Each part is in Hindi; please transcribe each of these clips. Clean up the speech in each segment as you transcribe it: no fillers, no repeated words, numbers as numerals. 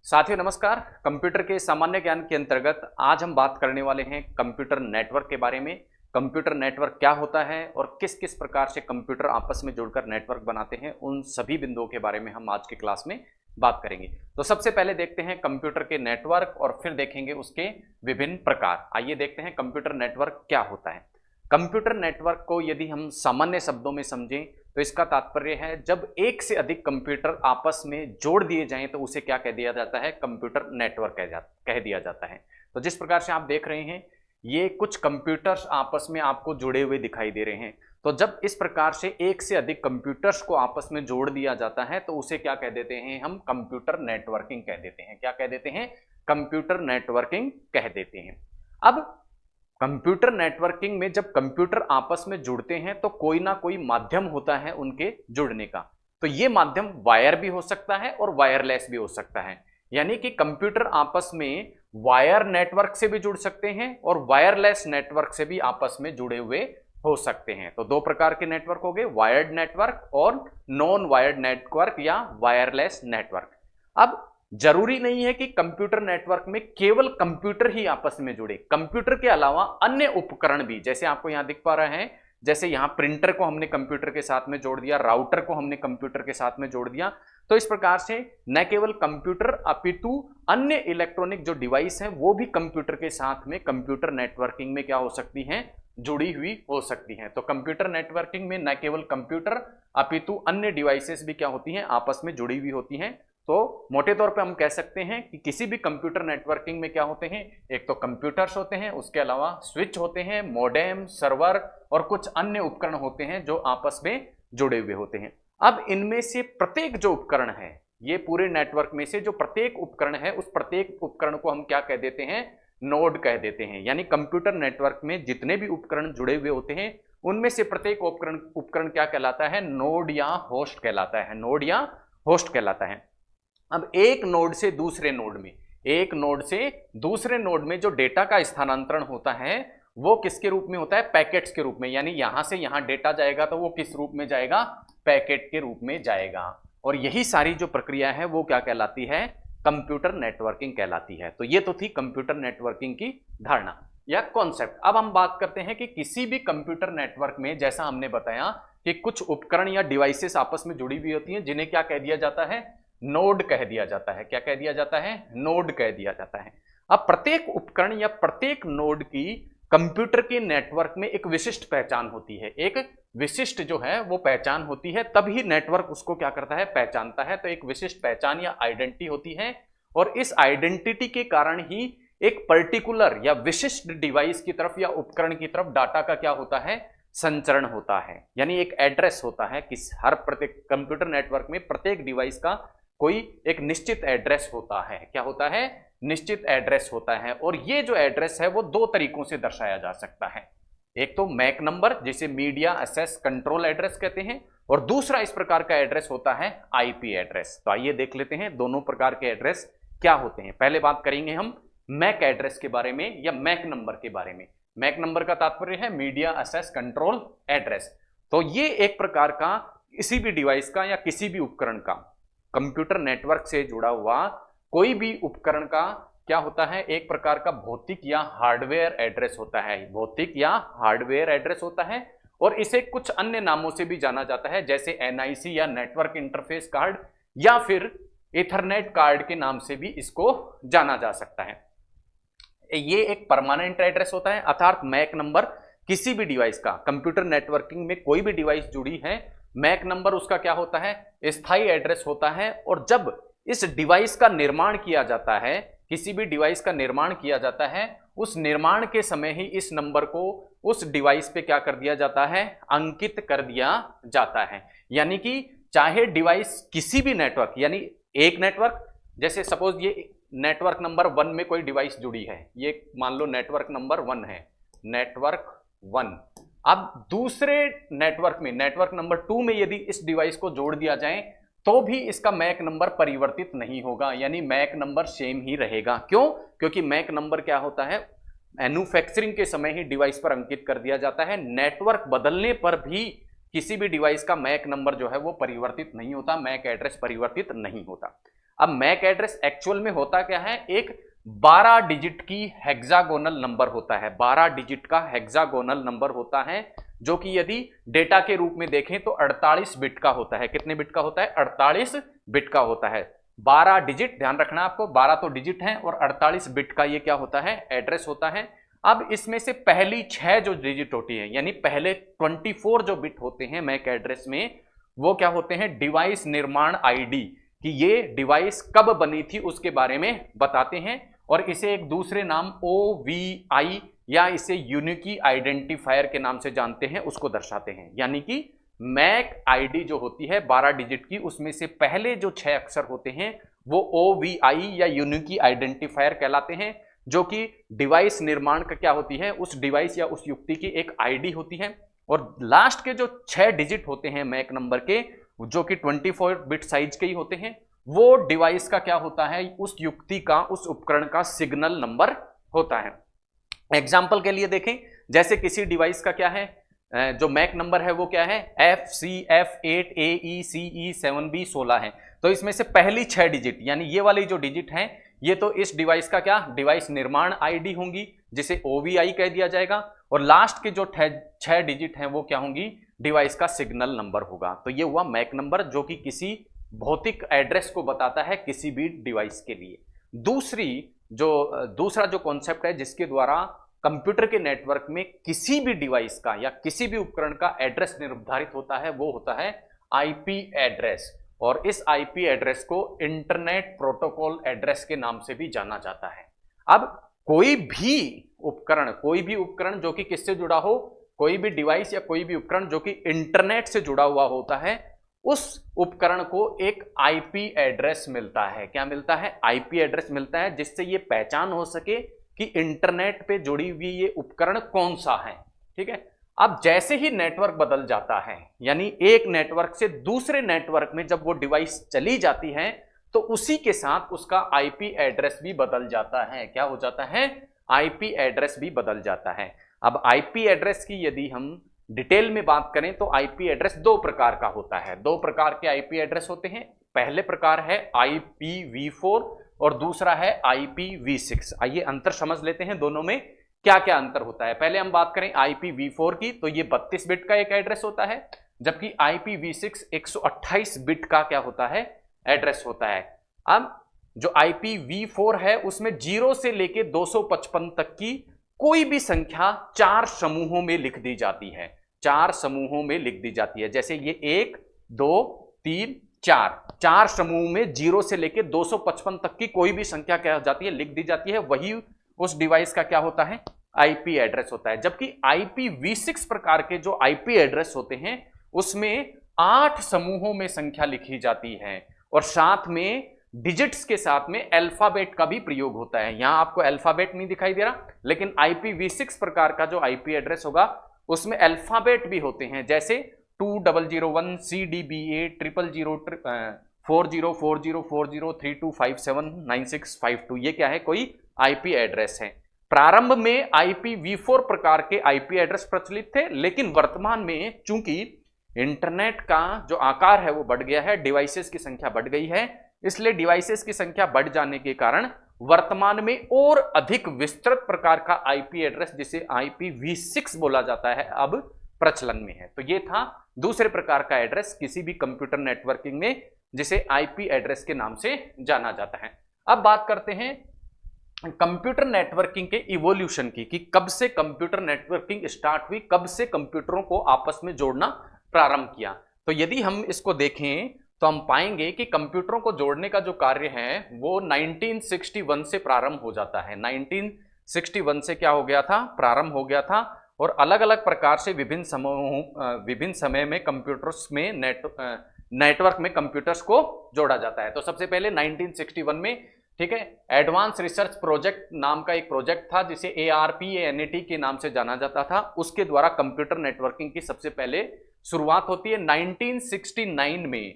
साथियों नमस्कार। कंप्यूटर के सामान्य ज्ञान के अंतर्गत आज हम बात करने वाले हैं कंप्यूटर नेटवर्क के बारे में। कंप्यूटर नेटवर्क क्या होता है और किस किस प्रकार से कंप्यूटर आपस में जुड़कर नेटवर्क बनाते हैं, उन सभी बिंदुओं के बारे में हम आज की क्लास में बात करेंगे। तो सबसे पहले देखते हैं कंप्यूटर के नेटवर्क और फिर देखेंगे उसके विभिन्न प्रकार। आइए देखते हैं कंप्यूटर नेटवर्क क्या होता है। कंप्यूटर नेटवर्क को यदि हम सामान्य शब्दों में समझें तो इसका तात्पर्य है जब एक से अधिक कंप्यूटर आपस में जोड़ दिए जाएं तो उसे क्या कह दिया जाता है, कंप्यूटर नेटवर्क कह दिया जाता है। तो जिस प्रकार से आप देख रहे हैं ये कुछ कंप्यूटर्स आपस में आपको जुड़े हुए दिखाई दे रहे हैं। तो जब इस प्रकार से एक से अधिक कंप्यूटर्स को आपस में जोड़ दिया जाता है तो उसे क्या कह देते हैं, हम कंप्यूटर नेटवर्किंग कह देते हैं। क्या कह देते हैं? कंप्यूटर नेटवर्किंग कह देते हैं। अब कंप्यूटर नेटवर्किंग में जब कंप्यूटर आपस में जुड़ते हैं तो कोई ना कोई माध्यम होता है उनके जुड़ने का। तो ये माध्यम वायर भी हो सकता है और वायरलेस भी हो सकता है। यानी कि कंप्यूटर आपस में वायर नेटवर्क से भी जुड़ सकते हैं और वायरलेस नेटवर्क से भी आपस में जुड़े हुए हो सकते हैं। तो दो प्रकार के नेटवर्क हो गए, वायर्ड नेटवर्क और नॉन वायर्ड नेटवर्क या वायरलेस नेटवर्क। अब जरूरी नहीं है कि कंप्यूटर नेटवर्क में केवल कंप्यूटर ही आपस में जुड़े, कंप्यूटर के अलावा अन्य उपकरण भी, जैसे आपको यहां दिख पा रहे हैं, जैसे यहां प्रिंटर को हमने कंप्यूटर के साथ में जोड़ दिया, राउटर को हमने कंप्यूटर के साथ में जोड़ दिया। तो इस प्रकार से न केवल कंप्यूटर अपितु अन्य इलेक्ट्रॉनिक जो डिवाइस है वो भी कंप्यूटर के साथ में कंप्यूटर नेटवर्किंग में क्या हो सकती हैं, जुड़ी हुई हो सकती हैं। तो कंप्यूटर नेटवर्किंग में न केवल कंप्यूटर अपितु अन्य डिवाइसेस भी क्या होती हैं, आपस में जुड़ी हुई होती हैं। तो मोटे तौर पे हम कह सकते हैं कि किसी भी कंप्यूटर नेटवर्किंग में क्या होते हैं, एक तो कंप्यूटर्स होते हैं, उसके अलावा स्विच होते हैं, मॉडेम, सर्वर और कुछ अन्य उपकरण होते हैं जो आपस में जुड़े हुए होते हैं। अब इनमें से प्रत्येक जो उपकरण है, ये पूरे नेटवर्क में से जो प्रत्येक उपकरण है उस प्रत्येक उपकरण को हम क्या कह देते हैं, नोड कह देते हैं। यानी कंप्यूटर नेटवर्क में जितने भी उपकरण जुड़े हुए होते हैं उनमें से प्रत्येक उपकरण क्या कहलाता है, नोड या होस्ट कहलाता है। नोड या होस्ट कहलाता है। अब एक नोड से दूसरे नोड में, एक नोड से दूसरे नोड में जो डेटा का स्थानांतरण होता है वो किसके रूप में होता है, पैकेट्स के रूप में। यानी यहां से यहां डेटा जाएगा तो वो किस रूप में जाएगा, पैकेट के रूप में जाएगा। और यही सारी जो प्रक्रिया है वो क्या कहलाती है, कंप्यूटर नेटवर्किंग कहलाती है। तो ये तो थी कंप्यूटर नेटवर्किंग की धारणा या कॉन्सेप्ट। अब हम बात करते हैं कि किसी भी कंप्यूटर नेटवर्क में, जैसा हमने बताया कि कुछ उपकरण या डिवाइसेस आपस में जुड़ी हुई होती हैं जिन्हें क्या कह दिया जाता है, नोड कह दिया जाता है। क्या कह दिया जाता है, नोड कह दिया जाता है। अब प्रत्येक उपकरण या प्रत्येक नोड की कंप्यूटर के नेटवर्क में एक विशिष्ट पहचान होती है, एक विशिष्ट जो है वो पहचान होती है, तभी नेटवर्क उसको क्या करता है, पहचानता है। तो एक विशिष्ट पहचान या आइडेंटिटी होती है और इस आइडेंटिटी के कारण ही एक पर्टिकुलर या विशिष्ट डिवाइस की तरफ या उपकरण की तरफ डाटा का क्या होता है, संचरण होता है। यानी एक एड्रेस होता है कि हर प्रत्येक कंप्यूटर नेटवर्क में प्रत्येक डिवाइस का कोई एक निश्चित एड्रेस होता है। क्या होता है, निश्चित एड्रेस होता है। और ये जो एड्रेस है वो दो तरीकों से दर्शाया जा सकता है। एक तो मैक नंबर, जिसे मीडिया एक्सेस कंट्रोल एड्रेस कहते हैं, और दूसरा इस प्रकार का एड्रेस होता है आईपी एड्रेस। तो आइए देख लेते हैं दोनों प्रकार के एड्रेस क्या होते हैं। पहले बात करेंगे हम मैक एड्रेस के बारे में या मैक नंबर के बारे में। मैक नंबर का तात्पर्य है मीडिया एक्सेस कंट्रोल एड्रेस। तो ये एक प्रकार का किसी भी डिवाइस का या किसी भी उपकरण का कंप्यूटर नेटवर्क से जुड़ा हुआ कोई भी उपकरण का क्या होता है, एक प्रकार का भौतिक या हार्डवेयर एड्रेस होता है। भौतिक या हार्डवेयर एड्रेस होता है और इसे कुछ अन्य नामों से भी जाना जाता है, जैसे एनआईसी या नेटवर्क इंटरफेस कार्ड या फिर इथरनेट कार्ड के नाम से भी इसको जाना जा सकता है। ये एक परमानेंट एड्रेस होता है, अर्थात मैक नंबर किसी भी डिवाइस का, कंप्यूटर नेटवर्किंग में कोई भी डिवाइस जुड़ी है, मैक नंबर उसका क्या होता है, स्थायी एड्रेस होता है। और जब इस डिवाइस का निर्माण किया जाता है, किसी भी डिवाइस का निर्माण किया जाता है, उस निर्माण के समय ही इस नंबर को उस डिवाइस पे क्या कर दिया जाता है, अंकित कर दिया जाता है। यानी कि चाहे डिवाइस किसी भी नेटवर्क, यानी एक नेटवर्क, जैसे सपोज ये नेटवर्क नंबर 1 में कोई डिवाइस जुड़ी है, ये मान लो नेटवर्क नंबर 1 है, नेटवर्क 1। अब दूसरे नेटवर्क में, नेटवर्क नंबर 2 में यदि इस डिवाइस को जोड़ दिया जाए तो भी इसका मैक नंबर परिवर्तित नहीं होगा, यानी मैक नंबर सेम ही रहेगा। क्यों? क्योंकि मैक नंबर क्या होता है, मैन्युफैक्चरिंग के समय ही डिवाइस पर अंकित कर दिया जाता है। नेटवर्क बदलने पर भी किसी भी डिवाइस का मैक नंबर जो है वो परिवर्तित नहीं होता, मैक एड्रेस परिवर्तित नहीं होता। अब मैक एड्रेस एक्चुअल में होता क्या है, एक 12 डिजिट की हेक्सागोनल नंबर होता है, 12 डिजिट का हेक्सागोनल नंबर होता है, जो कि यदि डेटा के रूप में देखें तो 48 बिट का होता है। कितने बिट का होता है? 48 बिट का होता है। 12 डिजिट, ध्यान रखना आपको, 12 तो डिजिट हैं और 48 बिट का ये क्या होता है? एड्रेस होता है। अब इसमें से पहली 6 जो डिजिट होती है, यानी पहले 24 जो बिट होते हैं मैक एड्रेस में, वो क्या होते हैं? डिवाइस निर्माण आईडी, कि ये डिवाइस कब बनी थी उसके बारे में बताते हैं, और इसे एक दूसरे नाम OVI या इसे यूनिकी आइडेंटिफायर के नाम से जानते हैं, उसको दर्शाते हैं। यानी कि मैक आईडी जो होती है 12 डिजिट की, उसमें से पहले जो 6 अक्षर होते हैं वो OVI या यूनिकी आइडेंटिफायर कहलाते हैं, जो कि डिवाइस निर्माण का क्या होती है? उस डिवाइस या उस युक्ति की एक आईडी होती है। और लास्ट के जो 6 डिजिट होते हैं मैक नंबर के, जो कि 24 बिट साइज के ही होते हैं, वो डिवाइस का क्या होता है? उस युक्ति का, उस उपकरण का सिग्नल नंबर होता है। एग्जाम्पल के लिए देखें, जैसे किसी डिवाइस का क्या है, जो मैक नंबर है वो क्या है? FCF8AECE7B16 है। तो इसमें से पहली 6 डिजिट, यानी ये वाली जो डिजिट है, ये तो इस डिवाइस का क्या? डिवाइस निर्माण आईडी होंगी, जिसे OVI कह दिया जाएगा, और लास्ट के जो 6 डिजिट हैं वो क्या होंगी? डिवाइस का सिग्नल नंबर होगा। तो ये हुआ मैक नंबर, जो कि किसी भौतिक एड्रेस को बताता है किसी भी डिवाइस के लिए। दूसरा जो कॉन्सेप्ट है जिसके द्वारा कंप्यूटर के नेटवर्क में किसी भी डिवाइस का या किसी भी उपकरण का एड्रेस निर्धारित होता है, वो होता है IP एड्रेस। और इस IP एड्रेस को इंटरनेट प्रोटोकॉल एड्रेस के नाम से भी जाना जाता है। अब कोई भी उपकरण जो कि किससे जुड़ा हो, कोई भी डिवाइस या कोई भी उपकरण जो कि इंटरनेट से जुड़ा हुआ होता है, उस उपकरण को एक IP एड्रेस मिलता है। क्या मिलता है? IP एड्रेस मिलता है, जिससे ये पहचान हो सके कि इंटरनेट पे जुड़ी हुई ये उपकरण कौन सा है। ठीक है। अब जैसे ही नेटवर्क बदल जाता है, यानी एक नेटवर्क से दूसरे नेटवर्क में जब वो डिवाइस चली जाती है, तो उसी के साथ उसका IP एड्रेस भी बदल जाता है। क्या हो जाता है? IP एड्रेस भी बदल जाता है। अब IP एड्रेस की यदि हम डिटेल में बात करें तो IP एड्रेस 2 प्रकार का होता है। 2 प्रकार के IP एड्रेस होते हैं। पहले प्रकार है IPv4 और दूसरा है IPv6। आइए अंतर समझ लेते हैं दोनों में क्या क्या अंतर होता है। पहले हम बात करें IPv4 की, तो ये 32 बिट का एक एड्रेस होता है, जबकि IPv6 128 बिट का क्या होता है? एड्रेस होता है। अब जो IPv4 है उसमें 0 से लेके 255 तक की कोई भी संख्या 4 समूहों में लिख दी जाती है। 4 समूहों में लिख दी जाती है। जैसे ये 1 2 3 4 समूह में 0 से लेके 255 तक की कोई भी संख्या क्या हो जाती है? लिख दी जाती है। वही उस डिवाइस का क्या होता है? IP एड्रेस होता है। जबकि IPv6 प्रकार के जो IP एड्रेस होते हैं उसमें 8 समूहों में संख्या लिखी जाती है, और साथ में डिजिट्स के साथ में अल्फाबेट का भी प्रयोग होता है। यहां आपको अल्फाबेट नहीं दिखाई दे रहा, लेकिन IPv6 प्रकार का जो IP एड्रेस होगा उसमें अल्फाबेट भी होते हैं, जैसे 2001 CDBA 0040404032579652। ये क्या है? कोई IP एड्रेस है। प्रारंभ में IPv4 प्रकार के IP एड्रेस प्रचलित थे, लेकिन वर्तमान में चूंकि इंटरनेट का जो आकार है वो बढ़ गया है, डिवाइसेस की संख्या बढ़ गई है, इसलिए डिवाइसेस की संख्या बढ़ जाने के कारण वर्तमान में और अधिक विस्तृत प्रकार का IP एड्रेस, जिसे IPv6 बोला जाता है, अब प्रचलन में है। तो ये था दूसरे प्रकार का एड्रेस किसी भी कंप्यूटर नेटवर्किंग में, जिसे IP एड्रेस के नाम से जाना जाता है। अब बात करते हैं कंप्यूटर नेटवर्किंग के इवोल्यूशन की, कि कब से कंप्यूटर नेटवर्किंग स्टार्ट हुई, कब से कंप्यूटरों को आपस में जोड़ना प्रारंभ किया। तो यदि हम इसको देखें तो हम पाएंगे कि कंप्यूटरों को जोड़ने का जो कार्य है वो 1961 से प्रारंभ हो जाता है। 1961 से क्या हो गया था? प्रारंभ हो गया था, और अलग अलग प्रकार से विभिन्न समय में कंप्यूटर्स में नेटवर्क में कंप्यूटर्स को जोड़ा जाता है। तो सबसे पहले 1961 में, ठीक है, एडवांस रिसर्च प्रोजेक्ट नाम का एक प्रोजेक्ट था, जिसे ARPANET के नाम से जाना जाता था। उसके द्वारा कंप्यूटर नेटवर्किंग की सबसे पहले शुरुआत होती है। 1969 में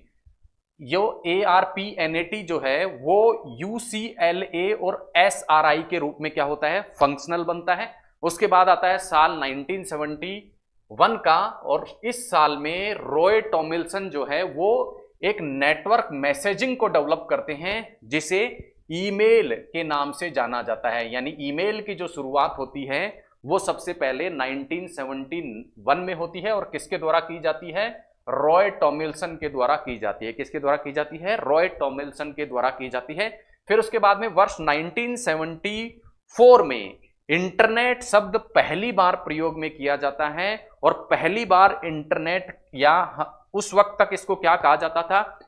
जो ARPANET जो है वो UCLA और SRI के रूप में क्या होता है? फंक्शनल बनता है। उसके बाद आता है साल 1971 का, और इस साल में रॉय टॉमिल्सन जो है वो एक नेटवर्क मैसेजिंग को डेवलप करते हैं जिसे ईमेल के नाम से जाना जाता है। यानी ईमेल की जो शुरुआत होती है वो सबसे पहले 1971 में होती है और किसके द्वारा की जाती है? रॉय टॉमिल्सन के द्वारा की जाती है। किसके द्वारा की जाती है? रॉय टॉमिल्सन के द्वारा की जाती है। फिर उसके बाद में वर्ष 1974 में इंटरनेट शब्द पहली बार प्रयोग में किया जाता है और पहली बार इंटरनेट या उस वक्त तक इसको क्या कहा जाता था?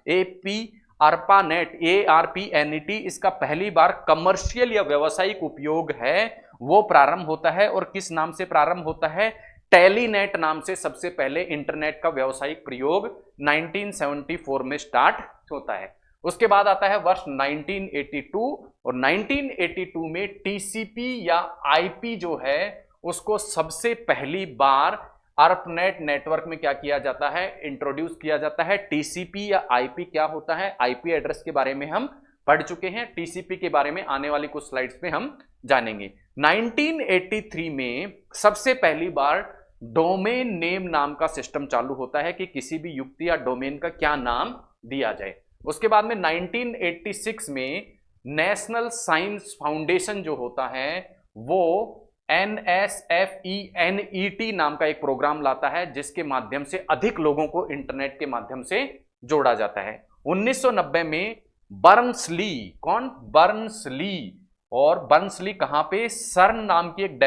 ARPANET, ARPANET, इसका पहली बार कमर्शियल या व्यावसायिक उपयोग है वो प्रारंभ होता है। और किस नाम से प्रारंभ होता है? टेलीनेट नाम से सबसे पहले इंटरनेट का व्यावसायिक प्रयोग 1974 में स्टार्ट होता है। उसके बाद आता है वर्ष 1982 और 1982 में टीसीपी या आईपी जो है उसको सबसे पहली बार ARPANET नेटवर्क में क्या किया जाता है? इंट्रोड्यूस किया जाता है। टीसीपी या आईपी क्या होता है? आईपी एड्रेस के बारे में हम पढ़ चुके हैं। टीसीपी के बारे में आने वाली कुछ स्लाइड्स में हम जानेंगे। 1983 में सबसे पहली बार डोमेन नेम नाम का सिस्टम चालू होता है कि किसी भी युक्ति या डोमेन का क्या नाम दिया जाए। उसके बाद में 1986 में नेशनल साइंस फाउंडेशन जो होता है वो NSFENET नाम का एक प्रोग्राम लाता है जिसके माध्यम से अधिक लोगों को इंटरनेट के माध्यम से जोड़ा जाता है। 1990 में बर्न्सली, कौन? बर्न्सली। और बर्न्सली कहां पे? सर्न नाम की एक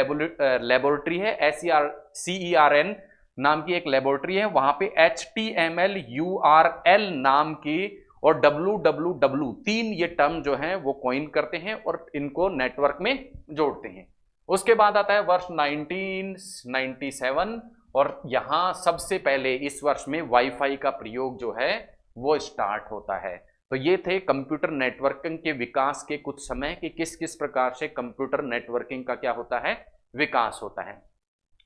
लेबोरेटरी है, CERN नाम की एक लेबोरेटरी है, वहां पे HTML URL नाम की और www 3 ये टर्म जो है वो कॉइन करते हैं और इनको नेटवर्क में जोड़ते हैं। उसके बाद आता है वर्ष 1997 और यहां सबसे पहले इस वर्ष में वाईफाई का प्रयोग जो है वो स्टार्ट होता है। तो ये थे कंप्यूटर नेटवर्किंग के विकास के कुछ समय कि किस किस प्रकार से कंप्यूटर नेटवर्किंग का क्या होता है? विकास होता है।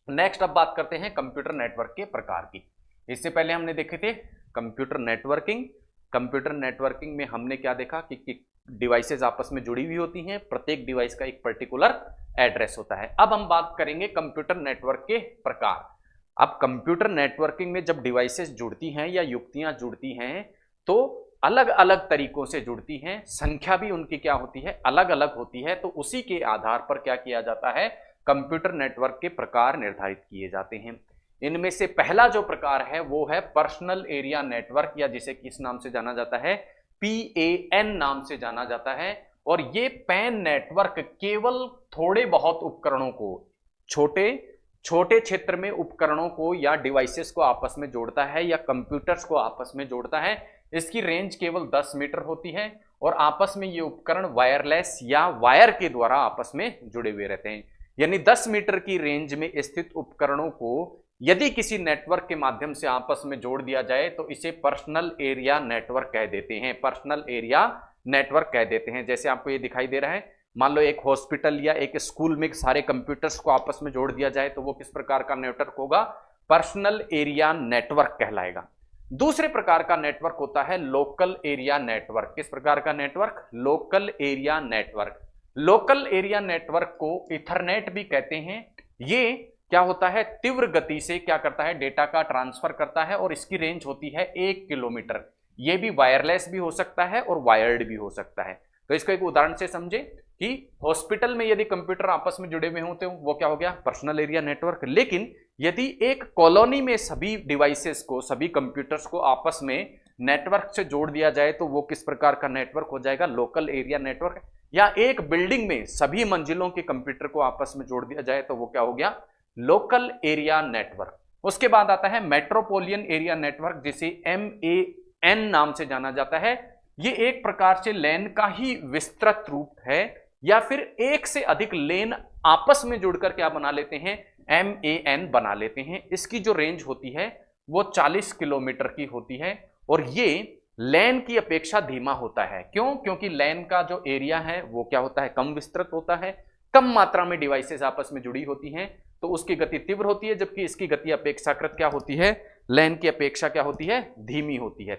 नेक्स्ट अब बात करते हैं कंप्यूटर नेटवर्क के प्रकार की। इससे पहले हमने देखे थे कंप्यूटर नेटवर्किंग। कंप्यूटर नेटवर्किंग में हमने क्या देखा कि डिवाइसेस आपस में जुड़ी हुई होती हैं, प्रत्येक डिवाइस का एक पर्टिकुलर एड्रेस होता है। अब हम बात करेंगे कंप्यूटर नेटवर्क के प्रकार। अब कंप्यूटर नेटवर्किंग में जब डिवाइसेस जुड़ती हैं या युक्तियां जुड़ती हैं तो अलग अलग तरीकों से जुड़ती हैं, संख्या भी उनकी क्या होती है? अलग अलग होती है। तो उसी के आधार पर क्या किया जाता है? कंप्यूटर नेटवर्क के प्रकार निर्धारित किए जाते हैं। इनमें से पहला जो प्रकार है वो है पर्सनल एरिया नेटवर्क या जिसे किस नाम से जाना जाता है? PAN नाम से जाना जाता है। और ये पैन नेटवर्क केवल थोड़े बहुत उपकरणों को, छोटे क्षेत्र में उपकरणों को या डिवाइसेस को आपस में जोड़ता है या कंप्यूटर्स को आपस में जोड़ता है। इसकी रेंज केवल 10 मीटर होती है और आपस में ये उपकरण वायरलेस या वायर के द्वारा आपस में जुड़े हुए रहते हैं। यानी 10 मीटर की रेंज में स्थित उपकरणों को यदि किसी नेटवर्क के माध्यम से आपस में जोड़ दिया जाए तो इसे पर्सनल एरिया नेटवर्क कह देते हैं। पर्सनल एरिया नेटवर्क कह देते हैं। जैसे आपको ये दिखाई दे रहा है, मान लो एक हॉस्पिटल या एक स्कूल में सारे कंप्यूटर्स को आपस में जोड़ दिया जाए तो वो किस प्रकार का नेटवर्क होगा? पर्सनल एरिया नेटवर्क कहलाएगा। दूसरे प्रकार का नेटवर्क होता है लोकल एरिया नेटवर्क। किस प्रकार का network? Local area network. Local area network को इथरनेट भी कहते हैं। ये क्या होता है? तीव्र गति से क्या करता है? डेटा का ट्रांसफर करता है और इसकी रेंज होती है 1 किलोमीटर। ये भी वायरलेस भी हो सकता है और वायर्ड भी हो सकता है। तो इसको एक उदाहरण से समझे कि हॉस्पिटल में यदि कंप्यूटर आपस में जुड़े हुए होते हैं वो क्या हो गया? Personal area network. लेकिन यदि एक कॉलोनी में सभी डिवाइसेस को, सभी कंप्यूटर्स को आपस में नेटवर्क से जोड़ दिया जाए तो वो किस प्रकार का नेटवर्क हो जाएगा? Local area network. या एक बिल्डिंग में सभी मंजिलों के कंप्यूटर को आपस में जोड़ दिया जाए तो वो क्या हो गया? Local area network. उसके बाद आता है मेट्रोपोलियन एरिया नेटवर्क जिसे MAN नाम से जाना जाता है। ये एक प्रकार से लैन का ही विस्तृत रूप है या फिर एक से अधिक लेन आपस में जुड़कर क्या बना लेते हैं? MAN बना लेते हैं। इसकी जो रेंज होती है वो 40 किलोमीटर की होती है और ये लैन की अपेक्षा धीमा होता है। क्यों? क्योंकि लैन का जो एरिया है वो क्या होता है? कम विस्तृत होता है, कम मात्रा में डिवाइसेस आपस में जुड़ी होती हैं तो उसकी गति तीव्र होती है, जबकि इसकी गति अपेक्षाकृत क्या होती है? लैन की अपेक्षा क्या होती है? धीमी होती है।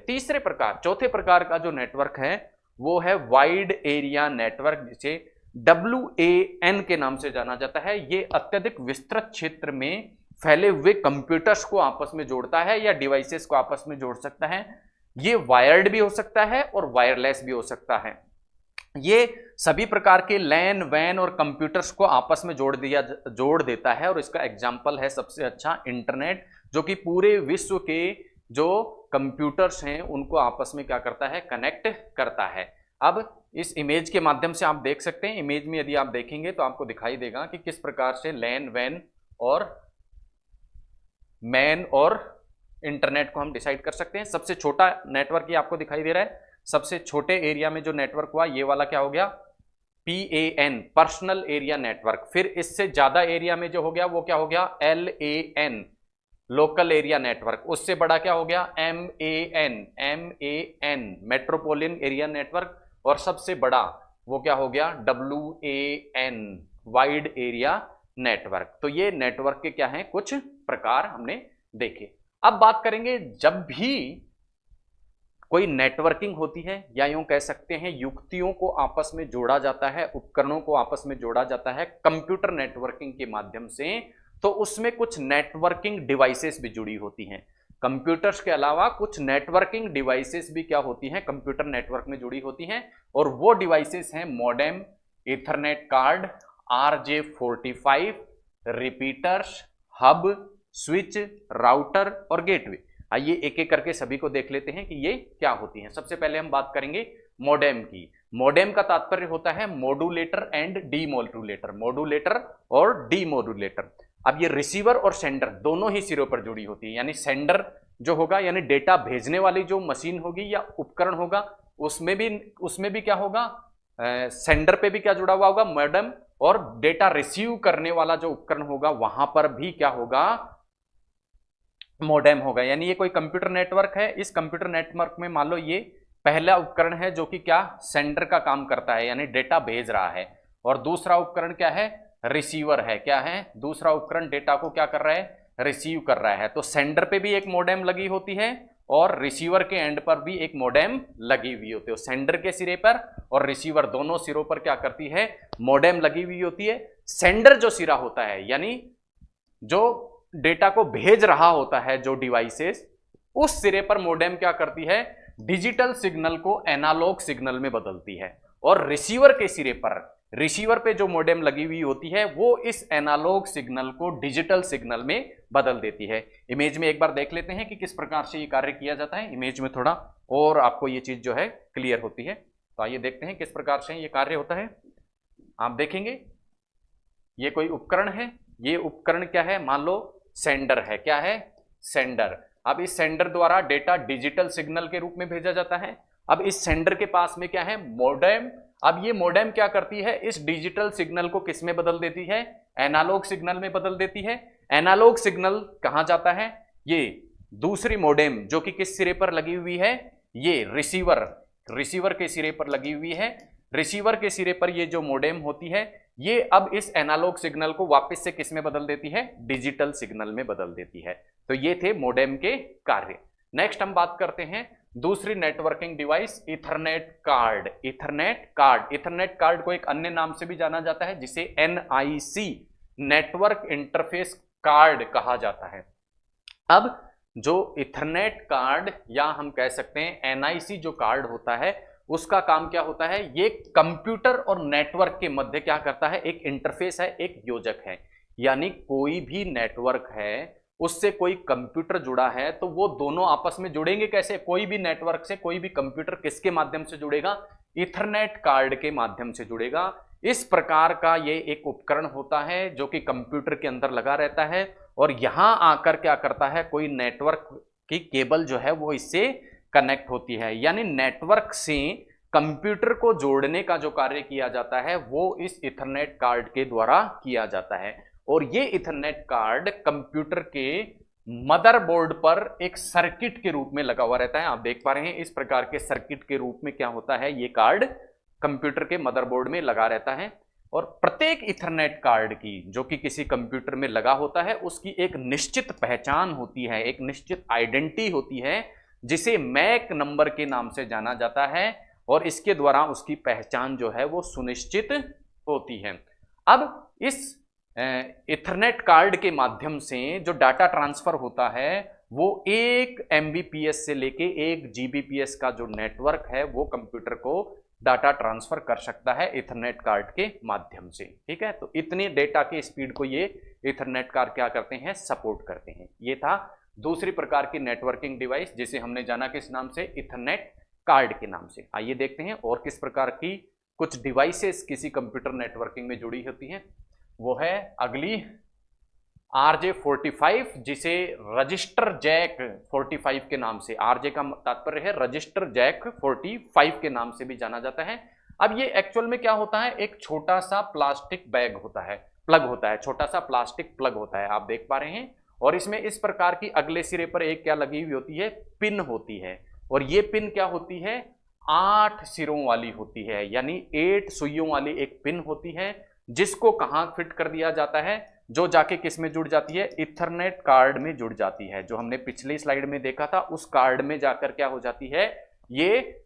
चौथे प्रकार का जो नेटवर्क है वो है वाइड एरिया नेटवर्क जिसे WAN के नाम से जाना जाता है। ये अत्यधिक विस्तृत क्षेत्र में फैले हुए कंप्यूटर्स को आपस में जोड़ता है या डिवाइसेस को आपस में जोड़ सकता है। ये वायर्ड भी हो सकता है और वायरलेस भी हो सकता है। ये सभी प्रकार के लैन वैन और कंप्यूटर्स को आपस में जोड़ देता है, और इसका एग्जाम्पल है सबसे अच्छा इंटरनेट, जो कि पूरे विश्व के जो कंप्यूटर्स हैं उनको आपस में क्या करता है, कनेक्ट करता है। अब इस इमेज के माध्यम से आप देख सकते हैं, इमेज में यदि आप देखेंगे तो आपको दिखाई देगा कि किस प्रकार से लैन वैन और मैन और इंटरनेट को हम डिसाइड कर सकते हैं। सबसे छोटा नेटवर्क ये आपको दिखाई दे रहा है, सबसे छोटे एरिया में जो नेटवर्क हुआ ये वाला क्या हो गया, PAN, पर्सनल एरिया नेटवर्क। फिर इससे ज्यादा एरिया में जो हो गया वो क्या हो गया, LAN, लोकल एरिया नेटवर्क। उससे बड़ा क्या हो गया, MAN, मेट्रोपोलियन एरिया नेटवर्क। और सबसे बड़ा वो क्या हो गया, WAN, वाइड एरिया नेटवर्क। तो ये नेटवर्क के क्या हैं, कुछ प्रकार हमने देखे। अब बात करेंगे, जब भी कोई नेटवर्किंग होती है, या यूं कह सकते हैं युक्तियों को आपस में जोड़ा जाता है, उपकरणों को आपस में जोड़ा जाता है कंप्यूटर नेटवर्किंग के माध्यम से, तो उसमें कुछ नेटवर्किंग डिवाइसेस भी जुड़ी होती हैं। कंप्यूटर्स के अलावा कुछ नेटवर्किंग डिवाइसेस भी क्या होती हैं, कंप्यूटर नेटवर्क में जुड़ी होती हैं। और वो डिवाइसेस हैं modem, Ethernet card, RJ45, repeaters, hub, switch, router और गेटवे। आइए एक एक करके सभी को देख लेते हैं कि ये क्या होती हैं। सबसे पहले हम बात करेंगे मॉडेम की। मॉडेम का तात्पर्य होता है मॉड्यूलेटर एंड डीमॉड्यूलेटर, मॉड्यूलेटर और डीमॉड्यूलेटर। अब ये रिसीवर और सेंडर दोनों ही सिरों पर जुड़ी होती है, यानी सेंडर जो होगा, यानी डेटा भेजने वाली जो मशीन होगी या उपकरण होगा, उसमें भी क्या होगा, सेंडर पे भी क्या जुड़ा हुआ होगा, मॉडेम। और डेटा रिसीव करने वाला जो उपकरण होगा वहां पर भी क्या होगा, मॉडेम होगा। यानी ये कोई कंप्यूटर नेटवर्क है, इस कंप्यूटर नेटवर्क में मान लो ये पहला उपकरण है जो कि क्या, सेंडर का काम करता है, यानी डेटा भेज रहा है। और दूसरा उपकरण क्या है, रिसीवर है। क्या है, दूसरा उपकरण डेटा को क्या कर रहा है, रिसीव कर रहा है। तो सेंडर पे भी एक मॉडेम लगी होती है और रिसीवर के एंड पर भी एक मॉडेम लगी हुई होती है। सेंडर के सिरे पर और रिसीवर दोनों सिरों पर क्या करती है, मॉडेम लगी हुई होती है। सेंडर जो सिरा होता है, यानी जो डेटा को भेज रहा होता है जो डिवाइसेस, उस सिरे पर मॉडेम क्या करती है, डिजिटल सिग्नल को एनालॉग सिग्नल में बदलती है। और रिसीवर के सिरे पर, रिसीवर पे जो मॉडेम लगी हुई होती है वो इस एनालॉग सिग्नल को डिजिटल सिग्नल में बदल देती है। इमेज में एक बार देख लेते हैं कि किस प्रकार से ये कार्य किया जाता है। इमेज में थोड़ा और आपको ये चीज जो है क्लियर होती है। तो आइए देखते हैं किस प्रकार से ये कार्य होता है। आप देखेंगे ये कोई उपकरण है, ये उपकरण क्या है, मान लो सेंडर है। क्या है, सेंडर। अब इस सेंडर द्वारा डेटा डिजिटल सिग्नल के रूप में भेजा जाता है। अब इस सेंडर के पास में क्या है, मॉडेम। अब ये मॉडेम क्या करती है, इस डिजिटल सिग्नल को किस में बदल देती है, एनालॉग सिग्नल में बदल देती है। एनालॉग सिग्नल कहां जाता है, ये दूसरी मॉडेम जो कि किस सिरे पर लगी हुई है, ये रिसीवर, रिसीवर के सिरे पर लगी हुई है। रिसीवर के सिरे पर ये जो मॉडेम होती है, ये अब इस एनालॉग सिग्नल को वापस से किस में बदल देती है, डिजिटल सिग्नल में बदल देती है। तो ये थे मॉडेम के कार्य। नेक्स्ट हम बात करते हैं दूसरी networking device, Ethernet card. Ethernet card, Ethernet card को एक अन्य नाम से भी जाना जाता है जिसे NIC, नेटवर्क इंटरफेस कार्ड कहा जाता है। अब जो इथरनेट कार्ड या हम कह सकते हैं NIC जो कार्ड होता है, उसका काम क्या होता है, ये कंप्यूटर और नेटवर्क के मध्य क्या करता है, एक इंटरफेस है, एक योजक है। यानी कोई भी नेटवर्क है, उससे कोई कंप्यूटर जुड़ा है, तो वो दोनों आपस में जुड़ेंगे कैसे, कोई भी नेटवर्क से कोई भी कंप्यूटर किसके माध्यम से जुड़ेगा, इथरनेट कार्ड के माध्यम से जुड़ेगा। इस प्रकार का ये एक उपकरण होता है जो कि कंप्यूटर के अंदर लगा रहता है, और यहां आकर क्या करता है, कोई नेटवर्क की केबल जो है वो इससे कनेक्ट होती है। यानी नेटवर्क से कंप्यूटर को जोड़ने का जो कार्य किया जाता है वो इस इथरनेट कार्ड के द्वारा किया जाता है। और ये इथरनेट कार्ड कंप्यूटर के मदरबोर्ड पर एक सर्किट के रूप में लगा हुआ रहता है। आप देख पा रहे हैं इस प्रकार के सर्किट के रूप में क्या होता है, ये कार्ड कंप्यूटर के मदरबोर्ड में लगा रहता है। और प्रत्येक इथरनेट कार्ड की जो कि किसी कंप्यूटर में लगा होता है, उसकी एक निश्चित पहचान होती है, एक निश्चित आइडेंटिटी होती है, जिसे मैक नंबर के नाम से जाना जाता है। और इसके द्वारा उसकी पहचान जो है वो सुनिश्चित होती है। अब इस इथरनेट कार्ड के माध्यम से जो डाटा ट्रांसफर होता है वो 1 MBps से लेके 1 GBps का जो नेटवर्क है वो कंप्यूटर को डाटा ट्रांसफर कर सकता है इथरनेट कार्ड के माध्यम से। ठीक है, तो इतनी डेटा के स्पीड को ये इथरनेट कार्ड क्या करते हैं, सपोर्ट करते हैं। ये था दूसरी प्रकार की नेटवर्किंग डिवाइस जिसे हमने जाना किस नाम से, इथरनेट कार्ड के नाम से। आइए देखते हैं और किस प्रकार की कुछ डिवाइसेस किसी कंप्यूटर नेटवर्किंग में जुड़ी होती हैं। वो है अगली RJ45, जिसे रजिस्टर जैक 45 के नाम से, RJ का तात्पर्य है रजिस्टर जैक 45 के नाम से भी जाना जाता है। अब ये एक्चुअल में क्या होता है, एक छोटा सा प्लास्टिक बैग होता है, प्लग होता है, छोटा सा प्लास्टिक प्लग होता है, आप देख पा रहे हैं। और इसमें इस प्रकार की अगले सिरे पर एक क्या लगी हुई होती है, पिन होती है। और ये पिन क्या होती है, 8 सिरों वाली होती है, यानी 8 सुइयों वाली एक पिन होती है, जिसको कहां फिट कर दिया जाता है, जो जाके किस में जुड़ जाती है, इथरनेट कार्ड में जुड़ जाती है। जो हमने पिछली स्लाइड में देखा था उस कार्ड में जाकर क्या हो जाती है, ये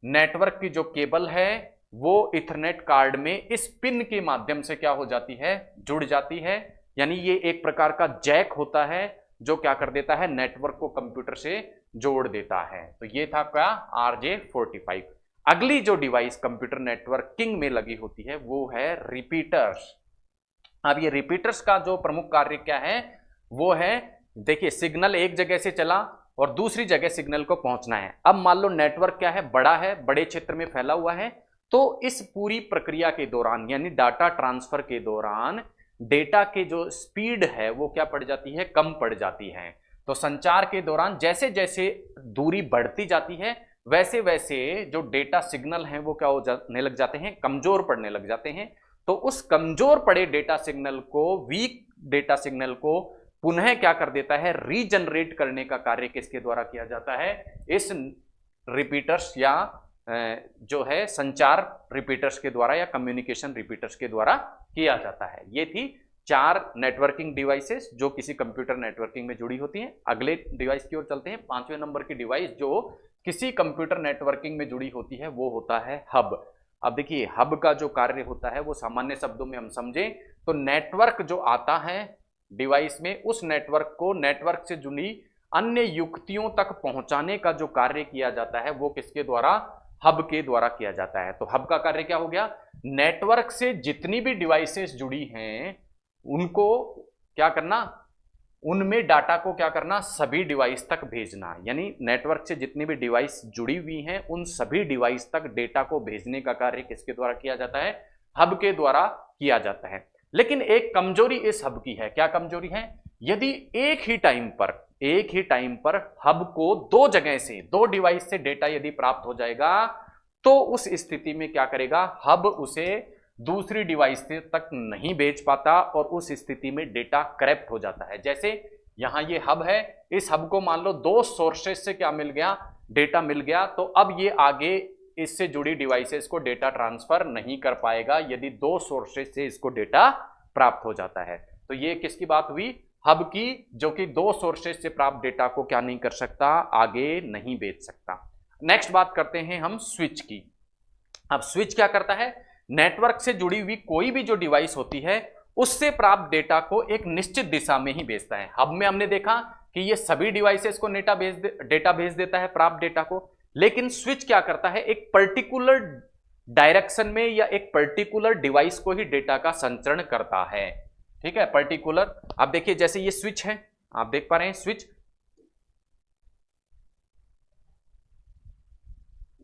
नेटवर्क की जो केबल है वो इथरनेट कार्ड में इस पिन के माध्यम से क्या हो जाती है, जुड़ जाती है। यानी ये एक प्रकार का जैक होता है जो क्या कर देता है, नेटवर्क को कंप्यूटर से जोड़ देता है। तो ये था क्या, RJ45। अगली जो डिवाइस कंप्यूटर नेटवर्किंग में लगी होती है वो है रिपीटर्स। अब ये रिपीटर्स का जो प्रमुख कार्य क्या है, वो है, देखिए सिग्नल एक जगह से चला और दूसरी जगह सिग्नल को पहुंचना है। अब मान लो नेटवर्क क्या है, बड़ा है, बड़े क्षेत्र में फैला हुआ है, तो इस पूरी प्रक्रिया के दौरान यानी डाटा ट्रांसफर के दौरान डेटा के जो स्पीड है वो क्या पड़ जाती है, कम पड़ जाती है। तो संचार के दौरान जैसे जैसे दूरी बढ़ती जाती है वैसे वैसे जो डेटा सिग्नल हैं वो क्या हो जाने लग जाते हैं, कमजोर पड़ने लग जाते हैं। तो उस कमजोर पड़े डेटा सिग्नल को, वीक डेटा सिग्नल को पुनः क्या कर देता है, रीजनरेट करने का कार्य किसके द्वारा किया जाता है, इस रिपीटर्स या जो है संचार रिपीटर्स के द्वारा या कम्युनिकेशन रिपीटर्स के द्वारा किया जाता है। ये थी 4 नेटवर्किंग डिवाइसेस जो किसी कंप्यूटर नेटवर्किंग में जुड़ी होती हैं। अगले डिवाइस की ओर चलते हैं। 5वें नंबर की डिवाइस जो किसी कंप्यूटर नेटवर्किंग में जुड़ी होती है वो होता है हब। अब देखिए हब का जो कार्य होता है वो सामान्य शब्दों में हम समझें तो नेटवर्क जो आता है डिवाइस में, उस नेटवर्क को नेटवर्क से जुड़ी अन्य युक्तियों तक पहुंचाने का जो कार्य किया जाता है वो किसके द्वारा, हब के द्वारा किया जाता है। तो हब का कार्य क्या हो गया, नेटवर्क से जितनी भी डिवाइसेस जुड़ी हैं उनको क्या करना, उनमें डाटा को क्या करना, सभी डिवाइस तक भेजना। यानी नेटवर्क से जितनी भी डिवाइस जुड़ी हुई हैं उन सभी डिवाइस तक डेटा को भेजने का कार्य किसके द्वारा किया जाता है, हब के द्वारा किया जाता है। लेकिन एक कमजोरी इस हब की है। क्या कमजोरी है, यदि एक ही टाइम पर हब को 2 जगह से, 2 डिवाइस से डेटा यदि प्राप्त हो जाएगा तो उस स्थिति में क्या करेगा, हब उसे दूसरी डिवाइस तक नहीं भेज पाता और उस स्थिति में डेटा करप्ट हो जाता है। जैसे यहां ये हब है, इस हब को मान लो 2 सोर्सेज से क्या मिल गया, डेटा मिल गया, तो अब ये आगे इससे जुड़ी डिवाइसेस को डेटा ट्रांसफर नहीं कर पाएगा यदि 2 सोर्सेज से इसको डेटा प्राप्त हो जाता है। तो ये किसकी बात हुई, हब की, जो कि 2 सोर्सेज से प्राप्त डेटा को क्या नहीं कर सकता, आगे नहीं भेज सकता। नेक्स्ट बात करते हैं हम स्विच की। अब स्विच क्या करता है, नेटवर्क से जुड़ी हुई कोई भी जो डिवाइस होती है उससे प्राप्त डेटा को एक निश्चित दिशा में ही भेजता है। हब में हमने देखा कि ये सभी डिवाइसेस को डेटा भेज देता है, प्राप्त डेटा को। लेकिन स्विच क्या करता है, एक पर्टिकुलर डायरेक्शन में या एक पर्टिकुलर डिवाइस को ही डेटा का संचरण करता है। ठीक है, पर्टिकुलर। आप देखिए जैसे ये स्विच है, आप देख पा रहे हैं स्विच,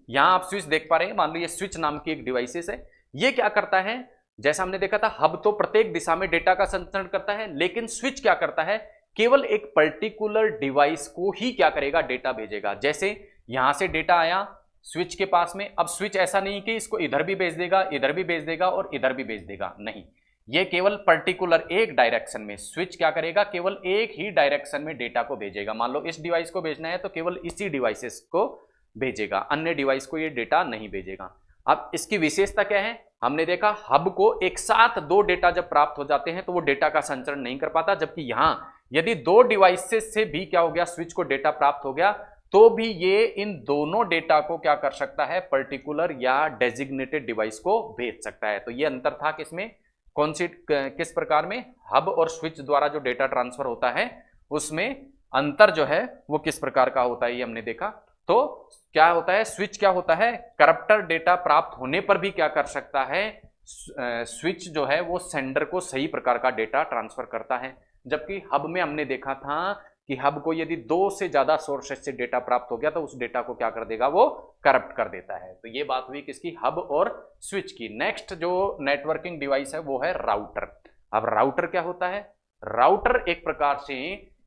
यहां आप स्विच देख पा रहे हैं। मान लो ये स्विच नाम की एक डिवाइसेस है। ये क्या करता है, जैसा हमने देखा था हब तो प्रत्येक दिशा में डेटा का संचरण करता है, लेकिन स्विच क्या करता है, केवल एक पर्टिकुलर डिवाइस को ही क्या करेगा, डेटा भेजेगा। जैसे यहां से डेटा आया स्विच के पास में, अब स्विच ऐसा नहीं कि इसको इधर भी भेज देगा, इधर भी भेज देगा और इधर भी भेज देगा, नहीं, ये केवल पर्टिकुलर एक डायरेक्शन में स्विच क्या करेगा, केवल एक ही डायरेक्शन में डेटा को भेजेगा। मान लो इस डिवाइस को भेजना है तो केवल इसी डिवाइसेस को भेजेगा, अन्य डिवाइस को ये डेटा नहीं भेजेगा। अब इसकी विशेषता क्या है, हमने देखा हब को एक साथ 2 डेटा जब प्राप्त हो जाते हैं तो वो डेटा का संचरण नहीं कर पाता, जबकि यहां यदि 2 डिवाइसेस से भी क्या हो गया, स्विच को डेटा प्राप्त हो गया तो भी ये इन दोनों डेटा को क्या कर सकता है, पर्टिकुलर या डेजिग्नेटेड डिवाइस को भेज सकता है। तो ये अंतर था किसमें, किस प्रकार में, हब और स्विच द्वारा जो डेटा ट्रांसफर होता है उसमें अंतर जो है वो किस प्रकार का होता है ये हमने देखा। तो क्या होता है, स्विच क्या होता है, करप्टर डेटा प्राप्त होने पर भी क्या कर सकता है, स्विच जो है वो सेंडर को सही प्रकार का डेटा ट्रांसफर करता है। जबकि हब में हमने देखा था कि हब को यदि 2 से ज्यादा सोर्सेस से डेटा प्राप्त हो गया तो उस डेटा को क्या कर देगा, वो करप्ट कर देता है। तो ये बात हुई किसकी, हब और स्विच की। नेक्स्ट जो नेटवर्किंग डिवाइस है वो है राउटर। अब राउटर क्या होता है, राउटर एक प्रकार से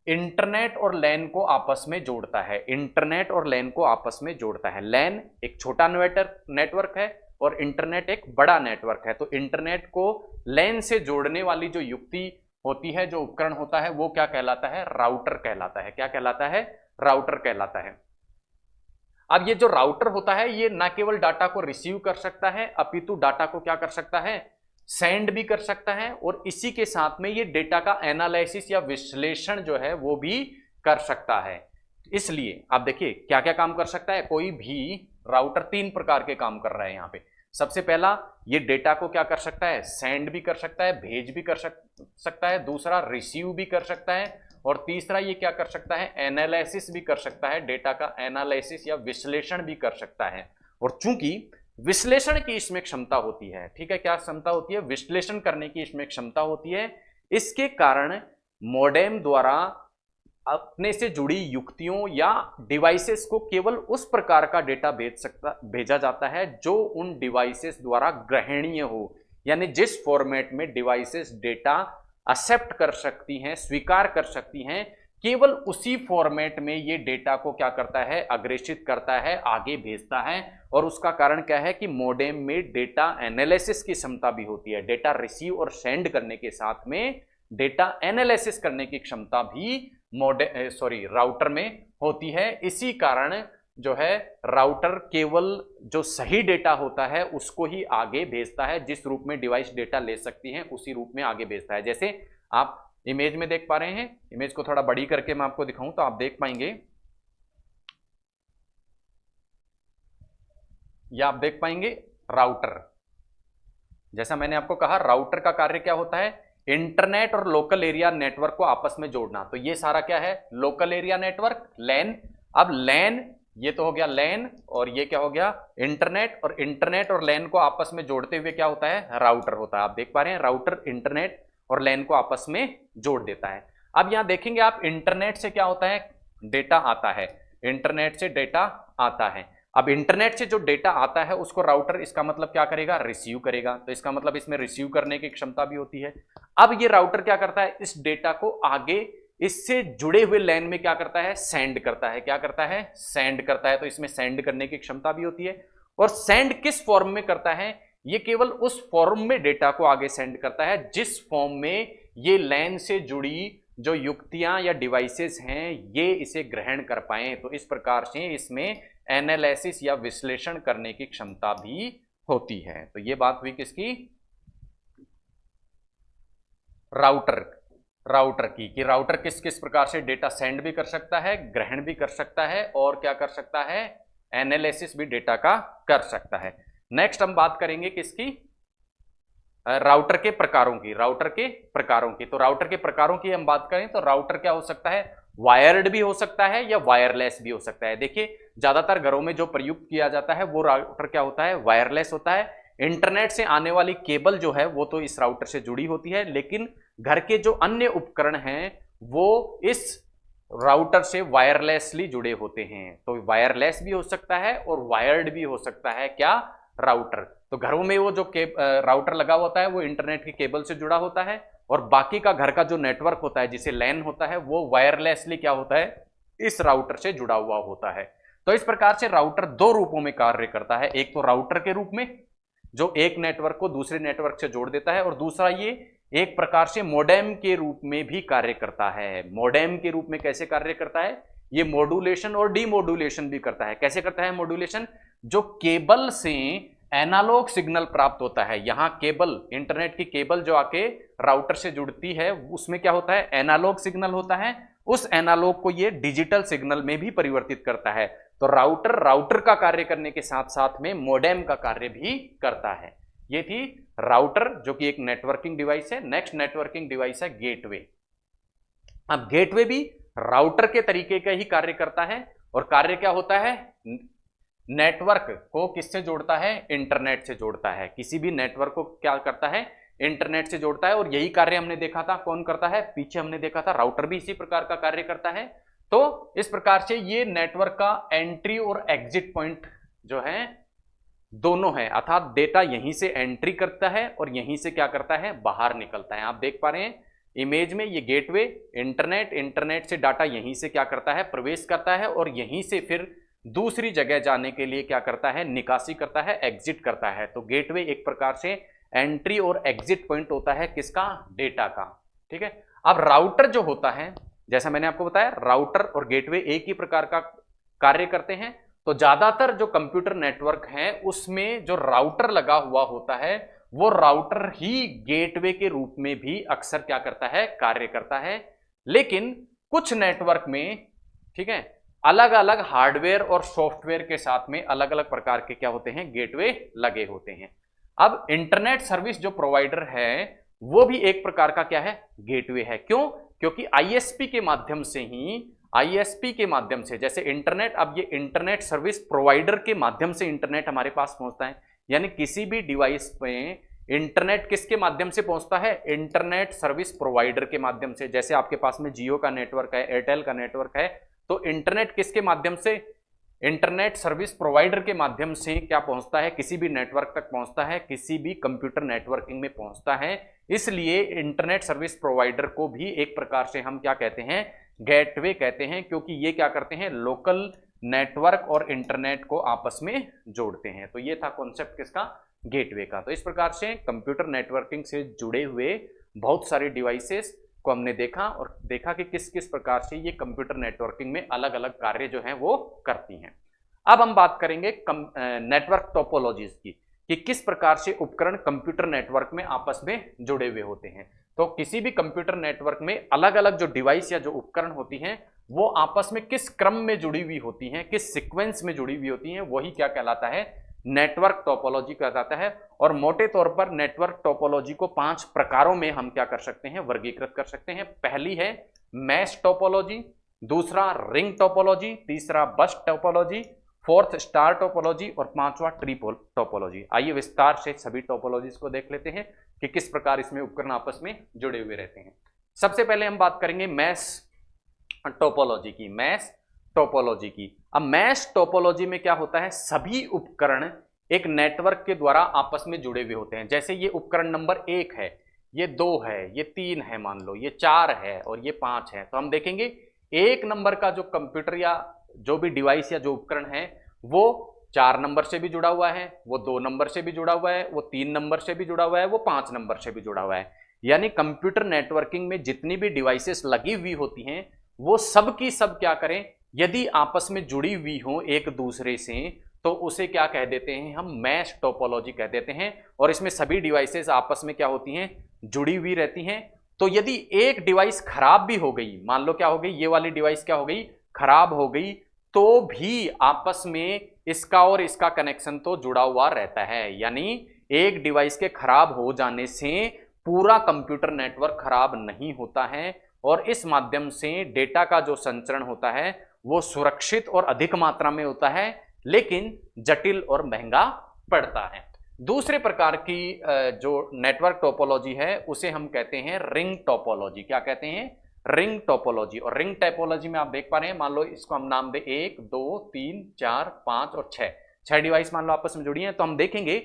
इंटरनेट और लैन को आपस में जोड़ता है, इंटरनेट और लैन को आपस में जोड़ता है। लैन एक छोटा नेटवर्क है और इंटरनेट एक बड़ा नेटवर्क है। तो इंटरनेट को लैन से जोड़ने वाली जो युक्ति होती है, जो उपकरण होता है, वो क्या कहलाता है, राउटर कहलाता है। क्या कहलाता है, राउटर कहलाता है। अब ये जो राउटर होता है ये ना केवल डाटा को रिसीव कर सकता है अपितु डाटा को क्या कर सकता है, सेंड भी कर सकता है, और इसी के साथ में ये डेटा का एनालिसिस या विश्लेषण जो है वो भी कर सकता है। इसलिए आप देखिए क्या क्या काम कर सकता है, कोई भी राउटर 3 प्रकार के काम कर रहा है यहाँ पे। सबसे पहला, ये डेटा को क्या कर सकता है, सेंड भी कर सकता है, भेज भी कर सकता है। दूसरा, रिसीव भी कर सकता है। और तीसरा, ये क्या कर सकता है, एनालिसिस भी कर सकता है, डेटा का एनालिसिस या विश्लेषण भी कर सकता है। और चूंकि विश्लेषण की इसमें क्षमता होती है, ठीक है, क्या क्षमता होती है, विश्लेषण करने की इसमें क्षमता होती है, इसके कारण मॉडेम द्वारा अपने से जुड़ी युक्तियों या डिवाइसेस को केवल उस प्रकार का डेटा भेजा जाता है जो उन डिवाइसेस द्वारा ग्रहणीय हो। यानी जिस फॉर्मेट में डिवाइसेस डेटा एक्सेप्ट कर सकती हैं, स्वीकार कर सकती हैं, केवल उसी फॉर्मेट में ये डेटा को क्या करता है, अग्रेषित करता है, आगे भेजता है। और उसका कारण क्या है कि मॉडेम में डेटा एनालिसिस की क्षमता भी होती है। डेटा रिसीव और सेंड करने के साथ में डेटा एनालिसिस करने की क्षमता भी राउटर में होती है। इसी कारण जो है राउटर केवल जो सही डेटा होता है उसको ही आगे भेजता है, जिस रूप में डिवाइस डेटा ले सकती है उसी रूप में आगे भेजता है। जैसे आप इमेज में देख पा रहे हैं, इमेज को थोड़ा बड़ी करके मैं आपको दिखाऊं तो आप देख पाएंगे, या आप देख पाएंगे राउटर। जैसा मैंने आपको कहा, राउटर का कार्य क्या होता है, इंटरनेट और लोकल एरिया नेटवर्क को आपस में जोड़ना। तो ये सारा क्या है, लोकल एरिया नेटवर्क, लैन। अब लैन, ये तो हो गया लैन, और ये क्या हो गया, इंटरनेट। और इंटरनेट और लैन को आपस में जोड़ते हुए क्या होता है, राउटर होता है। आप देख पा रहे हैं, राउटर इंटरनेट और लैन को आपस में जोड़ देता है। अब यहां देखेंगे आप, इंटरनेट से क्या होता है, डेटा आता है, इंटरनेट से डेटा आता है। अब इंटरनेट से जो डेटा आता है उसको राउटर, इसका मतलब क्या करेगा, रिसीव करेगा। तो इसका मतलब इसमें रिसीव करने की क्षमता भी होती है। अब ये राउटर क्या करता है, इस डेटा को आगे इससे जुड़े हुए लैन में क्या करता है, सेंड करता है। क्या करता है, सेंड करता है। तो इसमें सेंड करने की क्षमता भी होती है। और सेंड किस फॉर्म में करता है, ये केवल उस फॉर्म में डेटा को आगे सेंड करता है जिस फॉर्म में ये लैन से जुड़ी जो युक्तियां या डिवाइसेस हैं ये इसे ग्रहण कर पाए। तो इस प्रकार से इसमें एनालिसिस या विश्लेषण करने की क्षमता भी होती है। तो ये बात हुई किसकी, राउटर की, कि राउटर किस किस प्रकार से डेटा सेंड भी कर सकता है, ग्रहण भी कर सकता है, और क्या कर सकता है, एनालिसिस भी डेटा का कर सकता है। नेक्स्ट हम बात करेंगे किसकी, राउटर के प्रकारों की, राउटर के प्रकारों की। तो राउटर के प्रकारों की हम बात करें तो राउटर क्या हो सकता है, वायर्ड भी हो सकता है या वायरलेस भी हो सकता है। देखिए ज्यादातर घरों में जो प्रयुक्त किया जाता है वो राउटर क्या होता है, वायरलेस होता है। इंटरनेट से आने वाली केबल जो है वो तो इस राउटर से जुड़ी होती है, लेकिन घर के जो अन्य उपकरण हैं वो इस राउटर से वायरलेसली जुड़े होते हैं। तो वायरलेस भी हो सकता है और वायर्ड भी हो सकता है क्या, राउटर। तो घरों में वो जो राउटर लगा होता है वो इंटरनेट की केबल से जुड़ा होता है, और बाकी का घर का जो नेटवर्क होता है जिसे लैन होता है वो वायरलेसली क्या होता है, इस राउटर से जुड़ा हुआ होता है। तो इस प्रकार से राउटर 2 रूपों में कार्य करता है। एक तो राउटर के रूप में जो एक नेटवर्क को दूसरे नेटवर्क से जोड़ देता है, और दूसरा ये एक प्रकार से मॉडेम के रूप में भी कार्य करता है। मॉडेम के रूप में कैसे कार्य करता है, ये मॉड्यूलेशन और डीमॉड्यूलेशन भी करता है। कैसे करता है मॉड्यूलेशन, जो केबल से एनालॉग सिग्नल प्राप्त होता है, यहां केबल, इंटरनेट की केबल जो आके राउटर से जुड़ती है उसमें क्या होता है, एनालॉग सिग्नल होता है। उस एनालॉग को ये डिजिटल सिग्नल में भी परिवर्तित करता है। तो राउटर का कार्य करने के साथ साथ में मॉडेम का कार्य भी करता है। ये थी राउटर जो कि एक नेटवर्किंग डिवाइस है। नेक्स्ट नेटवर्किंग डिवाइस है गेटवे। अब गेटवे भी राउटर के तरीके का ही कार्य करता है। और कार्य क्या होता है? नेटवर्क को किससे जोड़ता है? इंटरनेट से जोड़ता है। किसी भी नेटवर्क को क्या करता है? इंटरनेट से जोड़ता है। और यही कार्य हमने देखा था कौन करता है, पीछे हमने देखा था राउटर भी इसी प्रकार का कार्य करता है। तो इस प्रकार से ये नेटवर्क का एंट्री और एग्जिट पॉइंट जो है दोनों है, अर्थात डेटा यहीं से एंट्री करता है और यहीं से क्या करता है? बाहर निकलता है। आप देख पा रहे हैं इमेज में, ये गेटवे इंटरनेट, इंटरनेट से डाटा यहीं से क्या करता है? प्रवेश करता है और यहीं से फिर दूसरी जगह जाने के लिए क्या करता है? निकासी करता है, एग्जिट करता है। तो गेटवे एक प्रकार से एंट्री और एग्जिट पॉइंट होता है किसका? डेटा का। ठीक है। अब राउटर जो होता है, जैसा मैंने आपको बताया, राउटर और गेटवे एक ही प्रकार का कार्य करते हैं। तो ज्यादातर जो कंप्यूटर नेटवर्क है उसमें जो राउटर लगा हुआ होता है वो राउटर ही गेटवे के रूप में भी अक्सर क्या करता है? कार्य करता है। लेकिन कुछ नेटवर्क में, ठीक है, अलग अलग हार्डवेयर और सॉफ्टवेयर के साथ में अलग अलग प्रकार के क्या होते हैं? गेटवे लगे होते हैं। अब इंटरनेट सर्विस जो प्रोवाइडर है वो भी एक प्रकार का क्या है? गेटवे है। क्यों? क्योंकि आईएसपी के माध्यम से ही, आईएसपी के माध्यम से, जैसे इंटरनेट, अब ये इंटरनेट सर्विस प्रोवाइडर के माध्यम से इंटरनेट हमारे पास पहुंचता है। यानी किसी भी डिवाइस पे इंटरनेट किसके माध्यम से पहुंचता है? इंटरनेट सर्विस प्रोवाइडर के माध्यम से। जैसे आपके पास में जियो का नेटवर्क है, एयरटेल का नेटवर्क है, तो इंटरनेट किसके माध्यम से? इंटरनेट सर्विस प्रोवाइडर के माध्यम से क्या पहुंचता है? किसी भी नेटवर्क तक पहुंचता है, किसी भी कंप्यूटर नेटवर्किंग में पहुंचता है। इसलिए इंटरनेट सर्विस प्रोवाइडर को भी एक प्रकार से हम क्या कहते हैं? गेटवे कहते हैं, क्योंकि ये क्या करते हैं? लोकल नेटवर्क और इंटरनेट को आपस में जोड़ते हैं। तो ये था कॉन्सेप्ट किसका? गेटवे का। तो इस प्रकार से कंप्यूटर नेटवर्किंग से जुड़े हुए बहुत सारे डिवाइसेस को हमने देखा और देखा कि किस किस प्रकार से ये कंप्यूटर नेटवर्किंग में अलग अलग कार्य जो हैं वो करती हैं। अब हम बात करेंगे नेटवर्क टोपोलॉजीज की, कि किस प्रकार से उपकरण कंप्यूटर नेटवर्क में आपस में जुड़े हुए होते हैं। तो किसी भी कंप्यूटर नेटवर्क में अलग अलग जो डिवाइस या जो उपकरण होती हैं वो आपस में किस क्रम में जुड़ी हुई होती हैं, किस सीक्वेंस में जुड़ी हुई होती हैं, वही क्या कहलाता है? नेटवर्क टोपोलॉजी कहलाता है। और मोटे तौर पर नेटवर्क टोपोलॉजी को 5 प्रकारों में हम क्या कर सकते हैं? वर्गीकृत कर सकते हैं। पहली है मैश टोपोलॉजी, दूसरा रिंग टोपोलॉजी, तीसरा बस टोपोलॉजी, फोर्थ स्टार टोपोलॉजी और पांचवा ट्री टोपोलॉजी। आइए विस्तार से सभी टोपोलॉजीज को देख लेते हैं कि किस प्रकार इसमें उपकरण आपस में जुड़े हुए रहते हैं। सबसे पहले हम बात करेंगे मैश टोपोलॉजी की। मैश टोपोलॉजी की, अब मैश टोपोलॉजी में क्या होता है? सभी उपकरण एक नेटवर्क के द्वारा आपस में जुड़े हुए होते हैं। जैसे ये उपकरण नंबर 1 है, ये 2 है, ये 3 है, मान लो ये 4 है और ये 5 है। तो हम देखेंगे 1 नंबर का जो कंप्यूटर या जो भी डिवाइस या जो उपकरण है वो 4 नंबर से भी जुड़ा हुआ है, वो 2 नंबर से भी जुड़ा हुआ है, वो 3 नंबर से भी जुड़ा हुआ है, वो 5 नंबर से भी जुड़ा हुआ है। यानी कंप्यूटर नेटवर्किंग में जितनी भी डिवाइसेस लगी हुई होती हैं वो सब की सब क्या करें? यदि आपस में जुड़ी हुई हो एक दूसरे से तो उसे क्या कह देते हैं? हम मैश टोपोलॉजी कह देते हैं। और इसमें सभी डिवाइसेस आपस में क्या होती हैं? जुड़ी हुई रहती हैं। तो यदि एक डिवाइस खराब भी हो गई, मान लो क्या हो गई, ये वाली डिवाइस क्या हो गई? खराब हो गई, तो भी आपस में इसका और इसका कनेक्शन तो जुड़ा हुआ रहता है। यानी एक डिवाइस के खराब हो जाने से पूरा कंप्यूटर नेटवर्क खराब नहीं होता है और इस माध्यम से डेटा का जो संचरण होता है वो सुरक्षित और अधिक मात्रा में होता है, लेकिन जटिल और महंगा पड़ता है। दूसरे प्रकार की जो नेटवर्क टोपोलॉजी है उसे हम कहते हैं रिंग टोपोलॉजी। क्या कहते हैं? Ring topology. और रिंग टोपोलॉजी में आप देख पा रहे हैं, मान लो इसको हम नाम दें 1 2 3 4 5 और 6 डिवाइस मान लो आपस में जुड़ी हैं। तो हम देखेंगे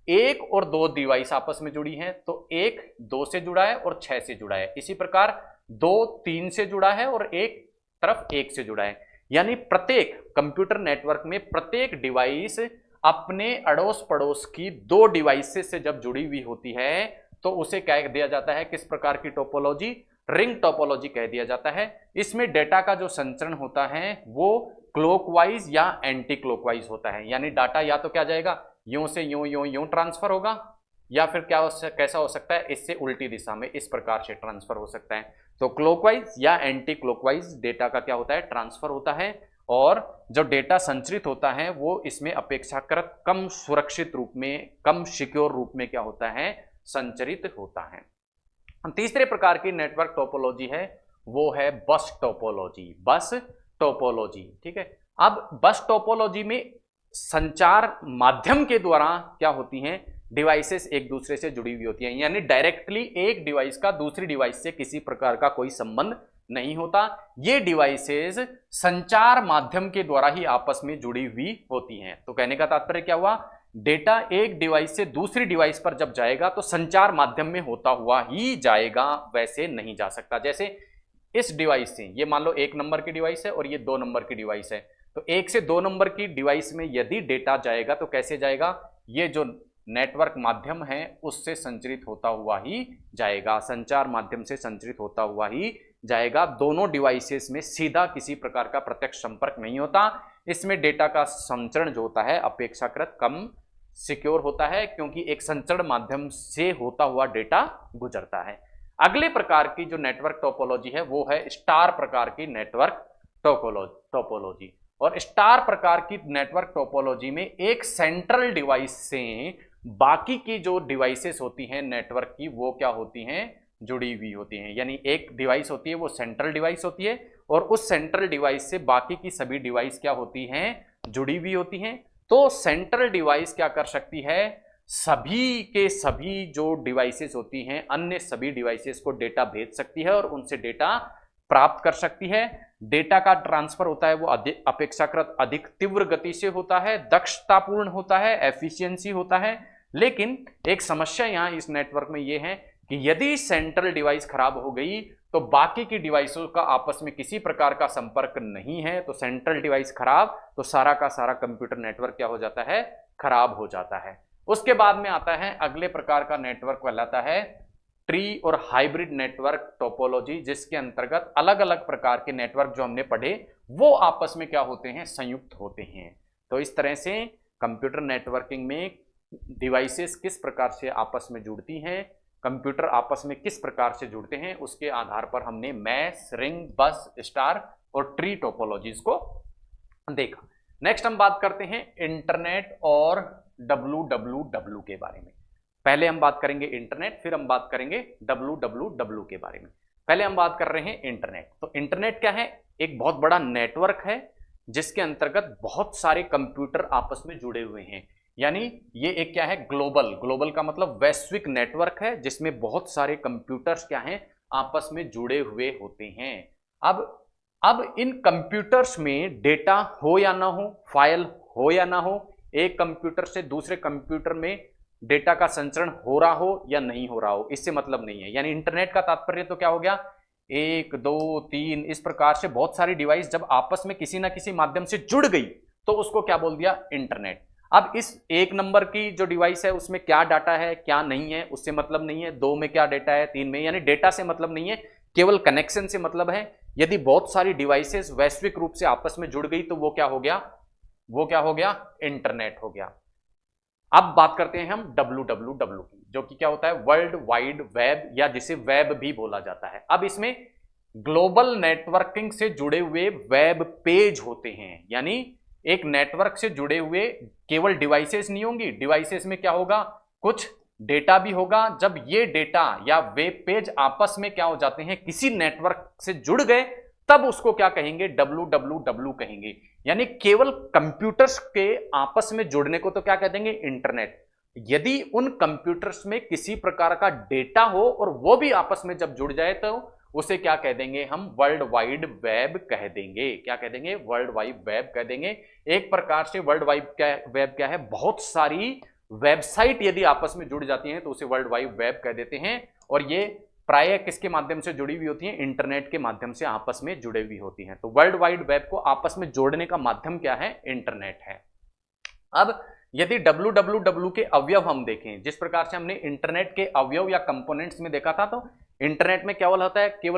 1 और 2 डिवाइस आपस में जुड़ी हैं, तो 1 2 से जुड़ा है और 6 से जुड़ा है। इसी प्रकार 2 3 से जुड़ा है और एक तरफ 1 से जुड़ा है। यानी प्रत्येक कंप्यूटर नेटवर्क में प्रत्येक डिवाइस अपने अड़ोस पड़ोस की 2 डिवाइसेस से जब जुड़ी हुई होती है तो उसे कह दिया जाता है किस प्रकार की टोपोलॉजी? रिंग टोपोलॉजी कह दिया जाता है। इसमें डेटा का जो संचरण होता है वो क्लॉकवाइज या एंटी क्लॉकवाइज होता है। यानी डाटा या तो क्या जाएगा? यूं से यूं यूं यूं ट्रांसफर होगा, या फिर कैसा हो सकता है? इससे उल्टी दिशा में इस प्रकार से ट्रांसफर हो सकता है। तो क्लॉकवाइज या एंटी क्लॉकवाइज डेटा का क्या होता है? ट्रांसफर होता है। और जो डेटा संचरित होता है वो इसमें अपेक्षाकृत कम सुरक्षित रूप में, कम सिक्योर रूप में क्या होता है? संचरित होता है। तीसरे प्रकार की नेटवर्क टोपोलॉजी है वो है बस टोपोलॉजी, बस टोपोलॉजी। ठीक है, अब बस टोपोलॉजी में संचार माध्यम के द्वारा क्या होती हैं, डिवाइसेस एक दूसरे से जुड़ी हुई होती हैं, यानी डायरेक्टली एक डिवाइस का दूसरी डिवाइस से किसी प्रकार का कोई संबंध नहीं होता। ये डिवाइसेस संचार माध्यम के द्वारा ही आपस में जुड़ी हुई होती हैं। तो कहने का तात्पर्य क्या हुआ, डेटा एक डिवाइस से दूसरी डिवाइस पर जब जाएगा तो संचार माध्यम में होता हुआ ही जाएगा, वैसे नहीं जा सकता। जैसे इस डिवाइस से, ये मान लो 1 नंबर की डिवाइस है और ये 2 नंबर की डिवाइस है, तो 1 से 2 नंबर की डिवाइस में यदि डेटा जाएगा तो कैसे जाएगा, ये जो नेटवर्क माध्यम है उससे संचरित होता हुआ ही जाएगा, संचार माध्यम से संचरित होता हुआ ही जाएगा। दोनों डिवाइसेस में सीधा किसी प्रकार का प्रत्यक्ष संपर्क नहीं होता। इसमें डेटा का संचरण जो होता है अपेक्षाकृत कम सिक्योर होता है, क्योंकि एक संचरण माध्यम से होता हुआ डेटा गुजरता है। अगले प्रकार की जो नेटवर्क टोपोलॉजी है वो है स्टार प्रकार की नेटवर्क टोपोलॉजी। और स्टार प्रकार की नेटवर्क टोपोलॉजी में एक सेंट्रल डिवाइस से बाकी की जो डिवाइसेस होती हैं नेटवर्क की, वो क्या होती हैं, जुड़ी हुई होती हैं। यानी एक डिवाइस होती है वो सेंट्रल डिवाइस होती है और उस सेंट्रल डिवाइस से बाकी की सभी डिवाइस क्या होती हैं, जुड़ी हुई होती हैं। तो सेंट्रल डिवाइस क्या कर सकती है, सभी के सभी जो डिवाइसेस होती हैं अन्य सभी डिवाइसेस को डेटा भेज सकती है और उनसे डेटा प्राप्त कर सकती है। डेटा का ट्रांसफर होता है वो अपेक्षाकृत अधिक तीव्र गति से होता है, दक्षतापूर्ण होता है, एफिशिएंसी होता है। लेकिन एक समस्या यहाँ इस नेटवर्क में ये है कि यदि सेंट्रल डिवाइस खराब हो गई तो बाकी की डिवाइसों का आपस में किसी प्रकार का संपर्क नहीं है, तो सेंट्रल डिवाइस खराब तो सारा का सारा कंप्यूटर नेटवर्क क्या हो जाता है, खराब हो जाता है। उसके बाद में आता है अगले प्रकार का नेटवर्क कहलाता है ट्री और हाइब्रिड नेटवर्क टोपोलॉजी, जिसके अंतर्गत अलग अलग प्रकार के नेटवर्क जो हमने पढ़े वो आपस में क्या होते हैं, संयुक्त होते हैं। तो इस तरह से कंप्यूटर नेटवर्किंग में डिवाइसेस किस प्रकार से आपस में जुड़ती हैं, कंप्यूटर आपस में किस प्रकार से जुड़ते हैं, उसके आधार पर हमने मैश, रिंग, बस, स्टार और ट्री टोपोलॉजीज को देखा। नेक्स्ट हम बात करते हैं इंटरनेट और WWW के बारे में। पहले हम बात करेंगे इंटरनेट, फिर हम बात करेंगे WWW के बारे में। पहले हम बात कर रहे हैं इंटरनेट। तो इंटरनेट क्या है, एक बहुत बड़ा नेटवर्क है जिसके अंतर्गत बहुत सारे कंप्यूटर आपस में जुड़े हुए हैं। यानी ये एक क्या है, ग्लोबल का मतलब वैश्विक नेटवर्क है जिसमें बहुत सारे कंप्यूटर्स क्या हैं, आपस में जुड़े हुए होते हैं। अब इन कंप्यूटर्स में डेटा हो या ना हो, फाइल हो या ना हो, एक कंप्यूटर से दूसरे कंप्यूटर में डेटा का संचरण हो रहा हो या नहीं हो रहा हो, इससे मतलब नहीं है। यानी इंटरनेट का तात्पर्य तो क्या हो गया, 1 2 3 इस प्रकार से बहुत सारी डिवाइस जब आपस में किसी ना किसी माध्यम से जुड़ गई तो उसको क्या बोल दिया, इंटरनेट। अब इस 1 नंबर की जो डिवाइस है उसमें क्या डाटा है क्या नहीं है उससे मतलब नहीं है, 2 में क्या डेटा है, 3 में, यानी डेटा से मतलब नहीं है, केवल कनेक्शन से मतलब है। यदि बहुत सारी डिवाइसेस वैश्विक रूप से आपस में जुड़ गई तो वो क्या हो गया, इंटरनेट हो गया। अब बात करते हैं हम WWW की, जो कि क्या होता है, वर्ल्ड वाइड वेब, या जिसे वेब भी बोला जाता है। अब इसमें ग्लोबल नेटवर्किंग से जुड़े हुए वेब पेज होते हैं। यानी एक नेटवर्क से जुड़े हुए केवल डिवाइसेस नहीं होंगी, डिवाइसेस में क्या होगा, कुछ डेटा भी होगा। जब ये डेटा या वेब पेज आपस में क्या हो जाते हैं, किसी नेटवर्क से जुड़ गए, तब उसको क्या कहेंगे, WWW कहेंगे। यानी केवल कंप्यूटर्स के आपस में जुड़ने को तो क्या कह देंगे, इंटरनेट। यदि उन कंप्यूटर्स में किसी प्रकार का डेटा हो और वो भी आपस में जब जुड़ जाए तो उसे क्या कह देंगे, हम वर्ल्ड वाइड वेब कह देंगे। क्या कह देंगे, वर्ल्ड वाइड वेब कह देंगे। एक प्रकार से वर्ल्ड वाइड वेब क्या है, बहुत सारी वेबसाइट यदि आपस में जुड़ जाती हैं तो उसे वर्ल्ड वाइड वेब कह देते हैं। और ये प्राय किसके माध्यम से जुड़ी हुई होती हैं, इंटरनेट के माध्यम से आपस में जुड़े हुई होती हैं। तो वर्ल्ड वाइड वेब को आपस में जोड़ने का माध्यम क्या है, इंटरनेट है। अब यदि WWW के अवयव हम देखें, जिस प्रकार से हमने इंटरनेट के अवयव या कंपोनेंट्स में देखा था, तो इंटरनेट में केवल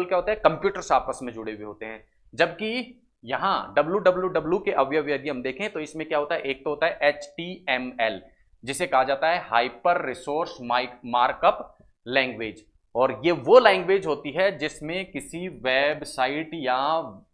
क्या होता है, कंप्यूटर्स आपस में जुड़े हुए होते हैं। जबकि यहां WWW के अवयव यदि हम देखें तो इसमें क्या होता है, एक तो होता है HTML, जिसे कहा जाता है हाइपर रिसोर्स मार्कअप लैंग्वेज। और ये वो लैंग्वेज होती है जिसमें किसी वेबसाइट या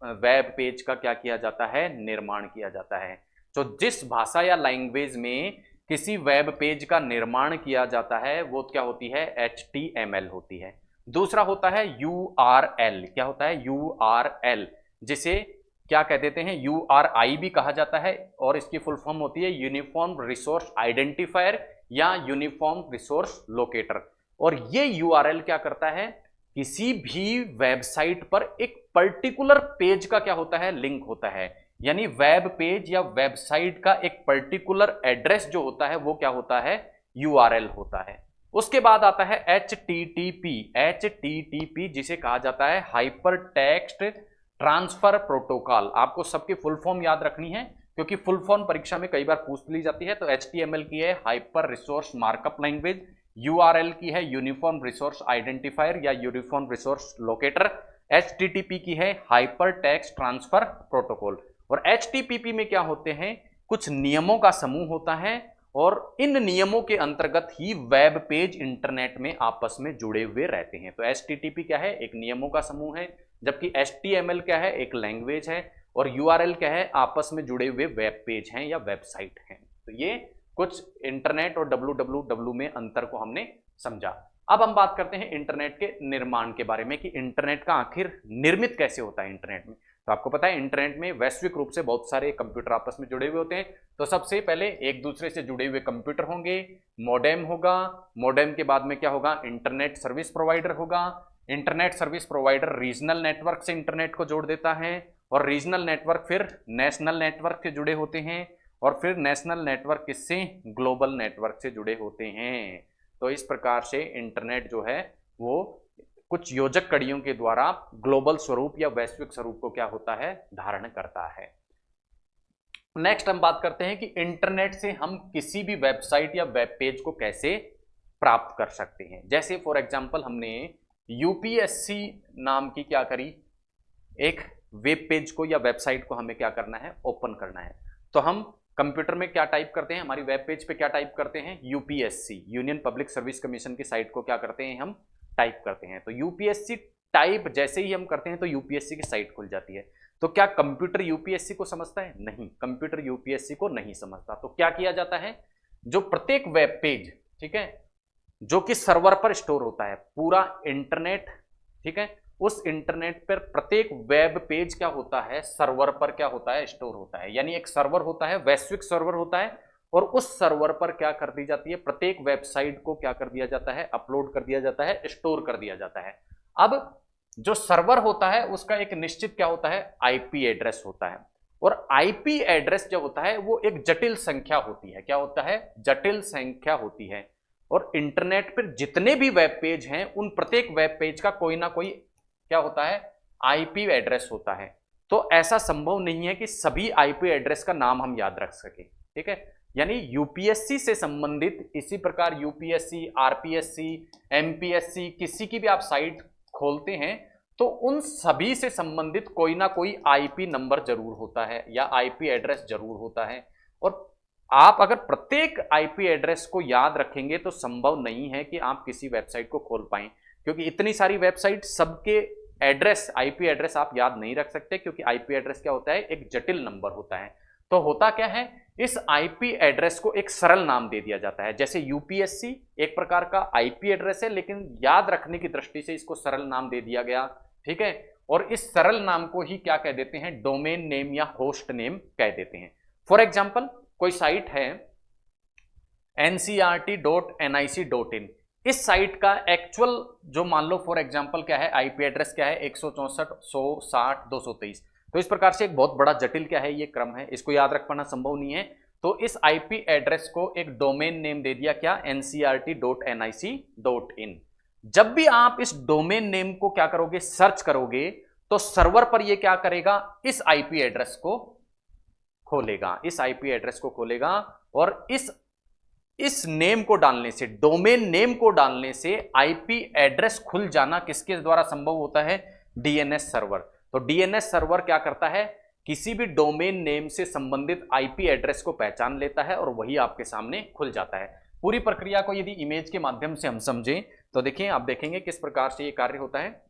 वेब पेज का क्या किया जाता है, निर्माण किया जाता है। तो जिस भाषा या लैंग्वेज में किसी वेब पेज का निर्माण किया जाता है वो क्या होती है, HTML होती है। दूसरा होता है URL। क्या होता है? URL, जिसे क्या कह देते हैं? URI भी कहा जाता है, और इसकी फुल फॉर्म होती है यूनिफॉर्म रिसोर्स आइडेंटिफायर या यूनिफॉर्म रिसोर्स लोकेटर। और ये URL क्या करता है? किसी भी वेबसाइट पर एक पर्टिकुलर पेज का क्या होता है? लिंक होता है। यानी वेब पेज या वेबसाइट का एक पर्टिकुलर एड्रेस जो होता है वो क्या होता है? URL होता है। उसके बाद आता है HTTP। HTTP जिसे कहा जाता है हाइपर टेक्स्ट ट्रांसफर प्रोटोकॉल। आपको सबकी फुल फॉर्म याद रखनी है, क्योंकि फुल फॉर्म परीक्षा में कई बार पूछ ली जाती है। तो HTML की है hyper resource markup language, URL की है यूनिफॉर्म रिसोर्स आइडेंटिफायर या यूनिफॉर्म रिसोर्स लोकेटर, HTTP की है हाइपर टेक्स्ट ट्रांसफर प्रोटोकॉल। और HTTP में क्या होते हैं? कुछ नियमों का समूह होता है, और इन नियमों के अंतर्गत ही वेब पेज इंटरनेट में आपस में जुड़े हुए रहते हैं। तो HTTP क्या है? एक नियमों का समूह है, जबकि HTML क्या है? एक लैंग्वेज है, और URL क्या है? आपस में जुड़े हुए वेब पेज हैं या वेबसाइट हैं। तो ये कुछ इंटरनेट और www में अंतर को हमने समझा। अब हम बात करते हैं इंटरनेट के निर्माण के बारे में, कि इंटरनेट का आखिर निर्मित कैसे होता है इंटरनेट में। तो आपको पता है इंटरनेट में वैश्विक रूप से बहुत सारे कंप्यूटर आपस में जुड़े हुए होते हैं। तो सबसे पहले एक दूसरे से जुड़े हुए कंप्यूटर होंगे, मॉडेम होगा, मॉडेम के बाद में क्या होगा? इंटरनेट सर्विस प्रोवाइडर होगा। Internet service provider regional network से इंटरनेट को जोड़ देता है, और रीजनल नेटवर्क फिर नेशनल नेटवर्क से जुड़े होते हैं, और फिर नेशनल नेटवर्क किससे? ग्लोबल नेटवर्क से जुड़े होते हैं। तो इस प्रकार से इंटरनेट जो है वो कुछ योजक कड़ियों के द्वारा ग्लोबल स्वरूप या वैश्विक स्वरूप को क्या होता है? धारण करता है। नेक्स्ट हम बात करते हैं कि इंटरनेट से हम किसी भी वेबसाइट या वेब पेज को कैसे प्राप्त कर सकते हैं। जैसे फॉर एग्जांपल हमने UPSC नाम की क्या करी? एक वेब पेज को या वेबसाइट को हमें क्या करना है? ओपन करना है। तो हम कंप्यूटर में क्या टाइप करते हैं? हमारी वेब पेज पे क्या टाइप करते हैं? UPSC, union public service commission की साइट को क्या करते हैं? हम टाइप करते हैं। तो UPSC टाइप जैसे ही हम करते हैं तो UPSC की साइट खुल जाती है। तो क्या कंप्यूटर UPSC को समझता है? नहीं, कंप्यूटर UPSC को नहीं समझता। तो क्या किया जाता है? जो प्रत्येक वेब पेज, ठीक है, जो कि सर्वर पर स्टोर होता है, पूरा इंटरनेट, ठीक है, उस इंटरनेट पर प्रत्येक वेब पेज क्या होता है? सर्वर पर क्या होता है? स्टोर होता है। यानी एक सर्वर होता है, वैश्विक सर्वर होता है, और उस सर्वर पर क्या कर दी जाती है? प्रत्येक वेबसाइट को क्या कर दिया जाता है? अपलोड कर दिया जाता है, स्टोर कर दिया जाता है। अब जो सर्वर होता है उसका एक निश्चित क्या होता है? IP एड्रेस होता है, और IP एड्रेस जो होता है वो एक जटिल संख्या होती है। क्या होता है? जटिल संख्या होती है। और इंटरनेट पर जितने भी वेब पेज हैं उन प्रत्येक वेब पेज का कोई ना कोई क्या होता है? IP एड्रेस होता है। तो ऐसा संभव नहीं है कि सभी IP एड्रेस का नाम हम याद रख सके, ठीक है। यानी UPSC से संबंधित इसी प्रकार UPSC, RPSC, MPSC किसी की भी आप साइट खोलते हैं तो उन सभी से संबंधित कोई ना कोई IP नंबर जरूर होता है या IP एड्रेस जरूर होता है। और आप अगर प्रत्येक IP एड्रेस को याद रखेंगे तो संभव नहीं है कि आप किसी वेबसाइट को खोल पाएं, क्योंकि इतनी सारी वेबसाइट सबके एड्रेस, IP एड्रेस आप याद नहीं रख सकते, क्योंकि IP एड्रेस क्या होता है? एक जटिल नंबर होता है। तो होता क्या है? इस IP एड्रेस को एक सरल नाम दे दिया जाता है। जैसे UPSC एक प्रकार का IP एड्रेस है, लेकिन याद रखने की दृष्टि से इसको सरल नाम दे दिया गया, ठीक है। और इस सरल नाम को ही क्या कह देते हैं? डोमेन नेम या होस्ट नेम कह देते हैं। फॉर एग्जाम्पल कोई साइट है ncrt.nic.in, इस साइट का एक्चुअल जो मान लो फॉर एग्जांपल क्या है? IP एड्रेस क्या है? 164.160.223। तो इस प्रकार से एक बहुत बड़ा जटिल क्या है? ये क्रम है, इसको याद रख पाना संभव नहीं है। तो इस IP एड्रेस को एक डोमेन नेम दे दिया, क्या? ncrt.nic.in। जब भी आप इस डोमेन नेम को क्या करोगे? सर्च करोगे, तो सर्वर पर ये क्या करेगा? इस IP एड्रेस को खोलेगा, इस IP एड्रेस को खोलेगा, और इस नेम को डालने से, डोमेन नेम को डालने से IP एड्रेस खुल जाना किसके द्वारा संभव होता है? DNS server. तो DNS सर्वर क्या करता है? किसी भी डोमेन नेम से संबंधित IP एड्रेस को पहचान लेता है और वही आपके सामने खुल जाता है। पूरी प्रक्रिया को यदि इमेज के माध्यम से हम समझें तो देखिए, आप देखेंगे किस प्रकार से ये कार्य होता है।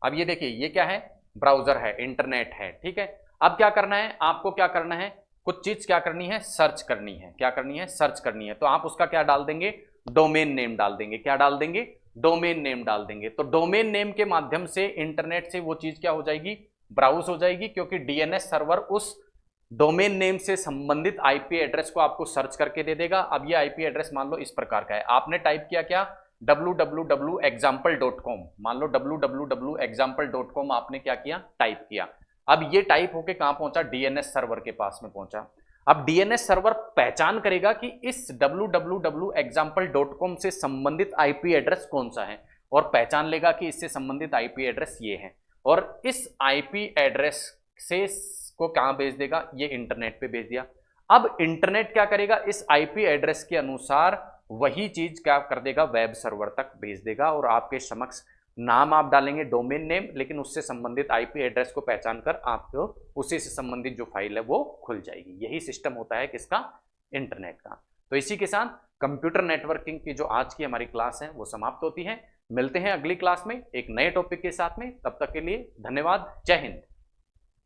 अब ये देखिए, ये क्या है? ब्राउजर है, इंटरनेट है, ठीक है। अब क्या करना है आपको? क्या करना है? कुछ चीज क्या करनी है, सर्च करनी है। क्या करनी है, सर्च करनी है। तो आप उसका क्या डाल देंगे, डोमेन नेम डाल देंगे। क्या डाल देंगे, डोमेन नेम डाल देंगे। तो डोमेन नेम के माध्यम से इंटरनेट से वो चीज क्या हो जाएगी, ब्राउज हो जाएगी, क्योंकि डीएनएस सर्वर उस डोमेन नेम से संबंधित आईपी एड्रेस को आपको सर्च करके दे देगा। अब ये आईपी एड्रेस मान लो इस प्रकार का है, आपने टाइप किया क्या, www.example.com, मान लो www.example.com आपने क्या किया, टाइप किया। अब ये टाइप होके कहां पहुंचा, डीएनएस सर्वर के पास में पहुंचा। अब डीएनएस सर्वर पहचान करेगा कि इस www.example.com से संबंधित आईपी एड्रेस कौन सा है, और पहचान लेगा कि इससे संबंधित आईपी एड्रेस ये है, और इस आईपी एड्रेस से को कहां भेज देगा, ये इंटरनेट पे भेज दिया। अब इंटरनेट क्या करेगा, इस आईपी एड्रेस के अनुसार वही चीज क्या कर देगा, वेब सर्वर तक भेज देगा, और आपके समक्ष नाम आप डालेंगे डोमेन नेम, लेकिन उससे संबंधित आईपी एड्रेस को पहचान कर आपको उसी से संबंधित जो फाइल है वो खुल जाएगी। यही सिस्टम होता है किसका, इंटरनेट का। तो इसी के साथ कंप्यूटर नेटवर्किंग की जो आज की हमारी क्लास है वो समाप्त होती है। मिलते हैं अगली क्लास में एक नए टॉपिक के साथ में, तब तक के लिए धन्यवाद। जय हिंद।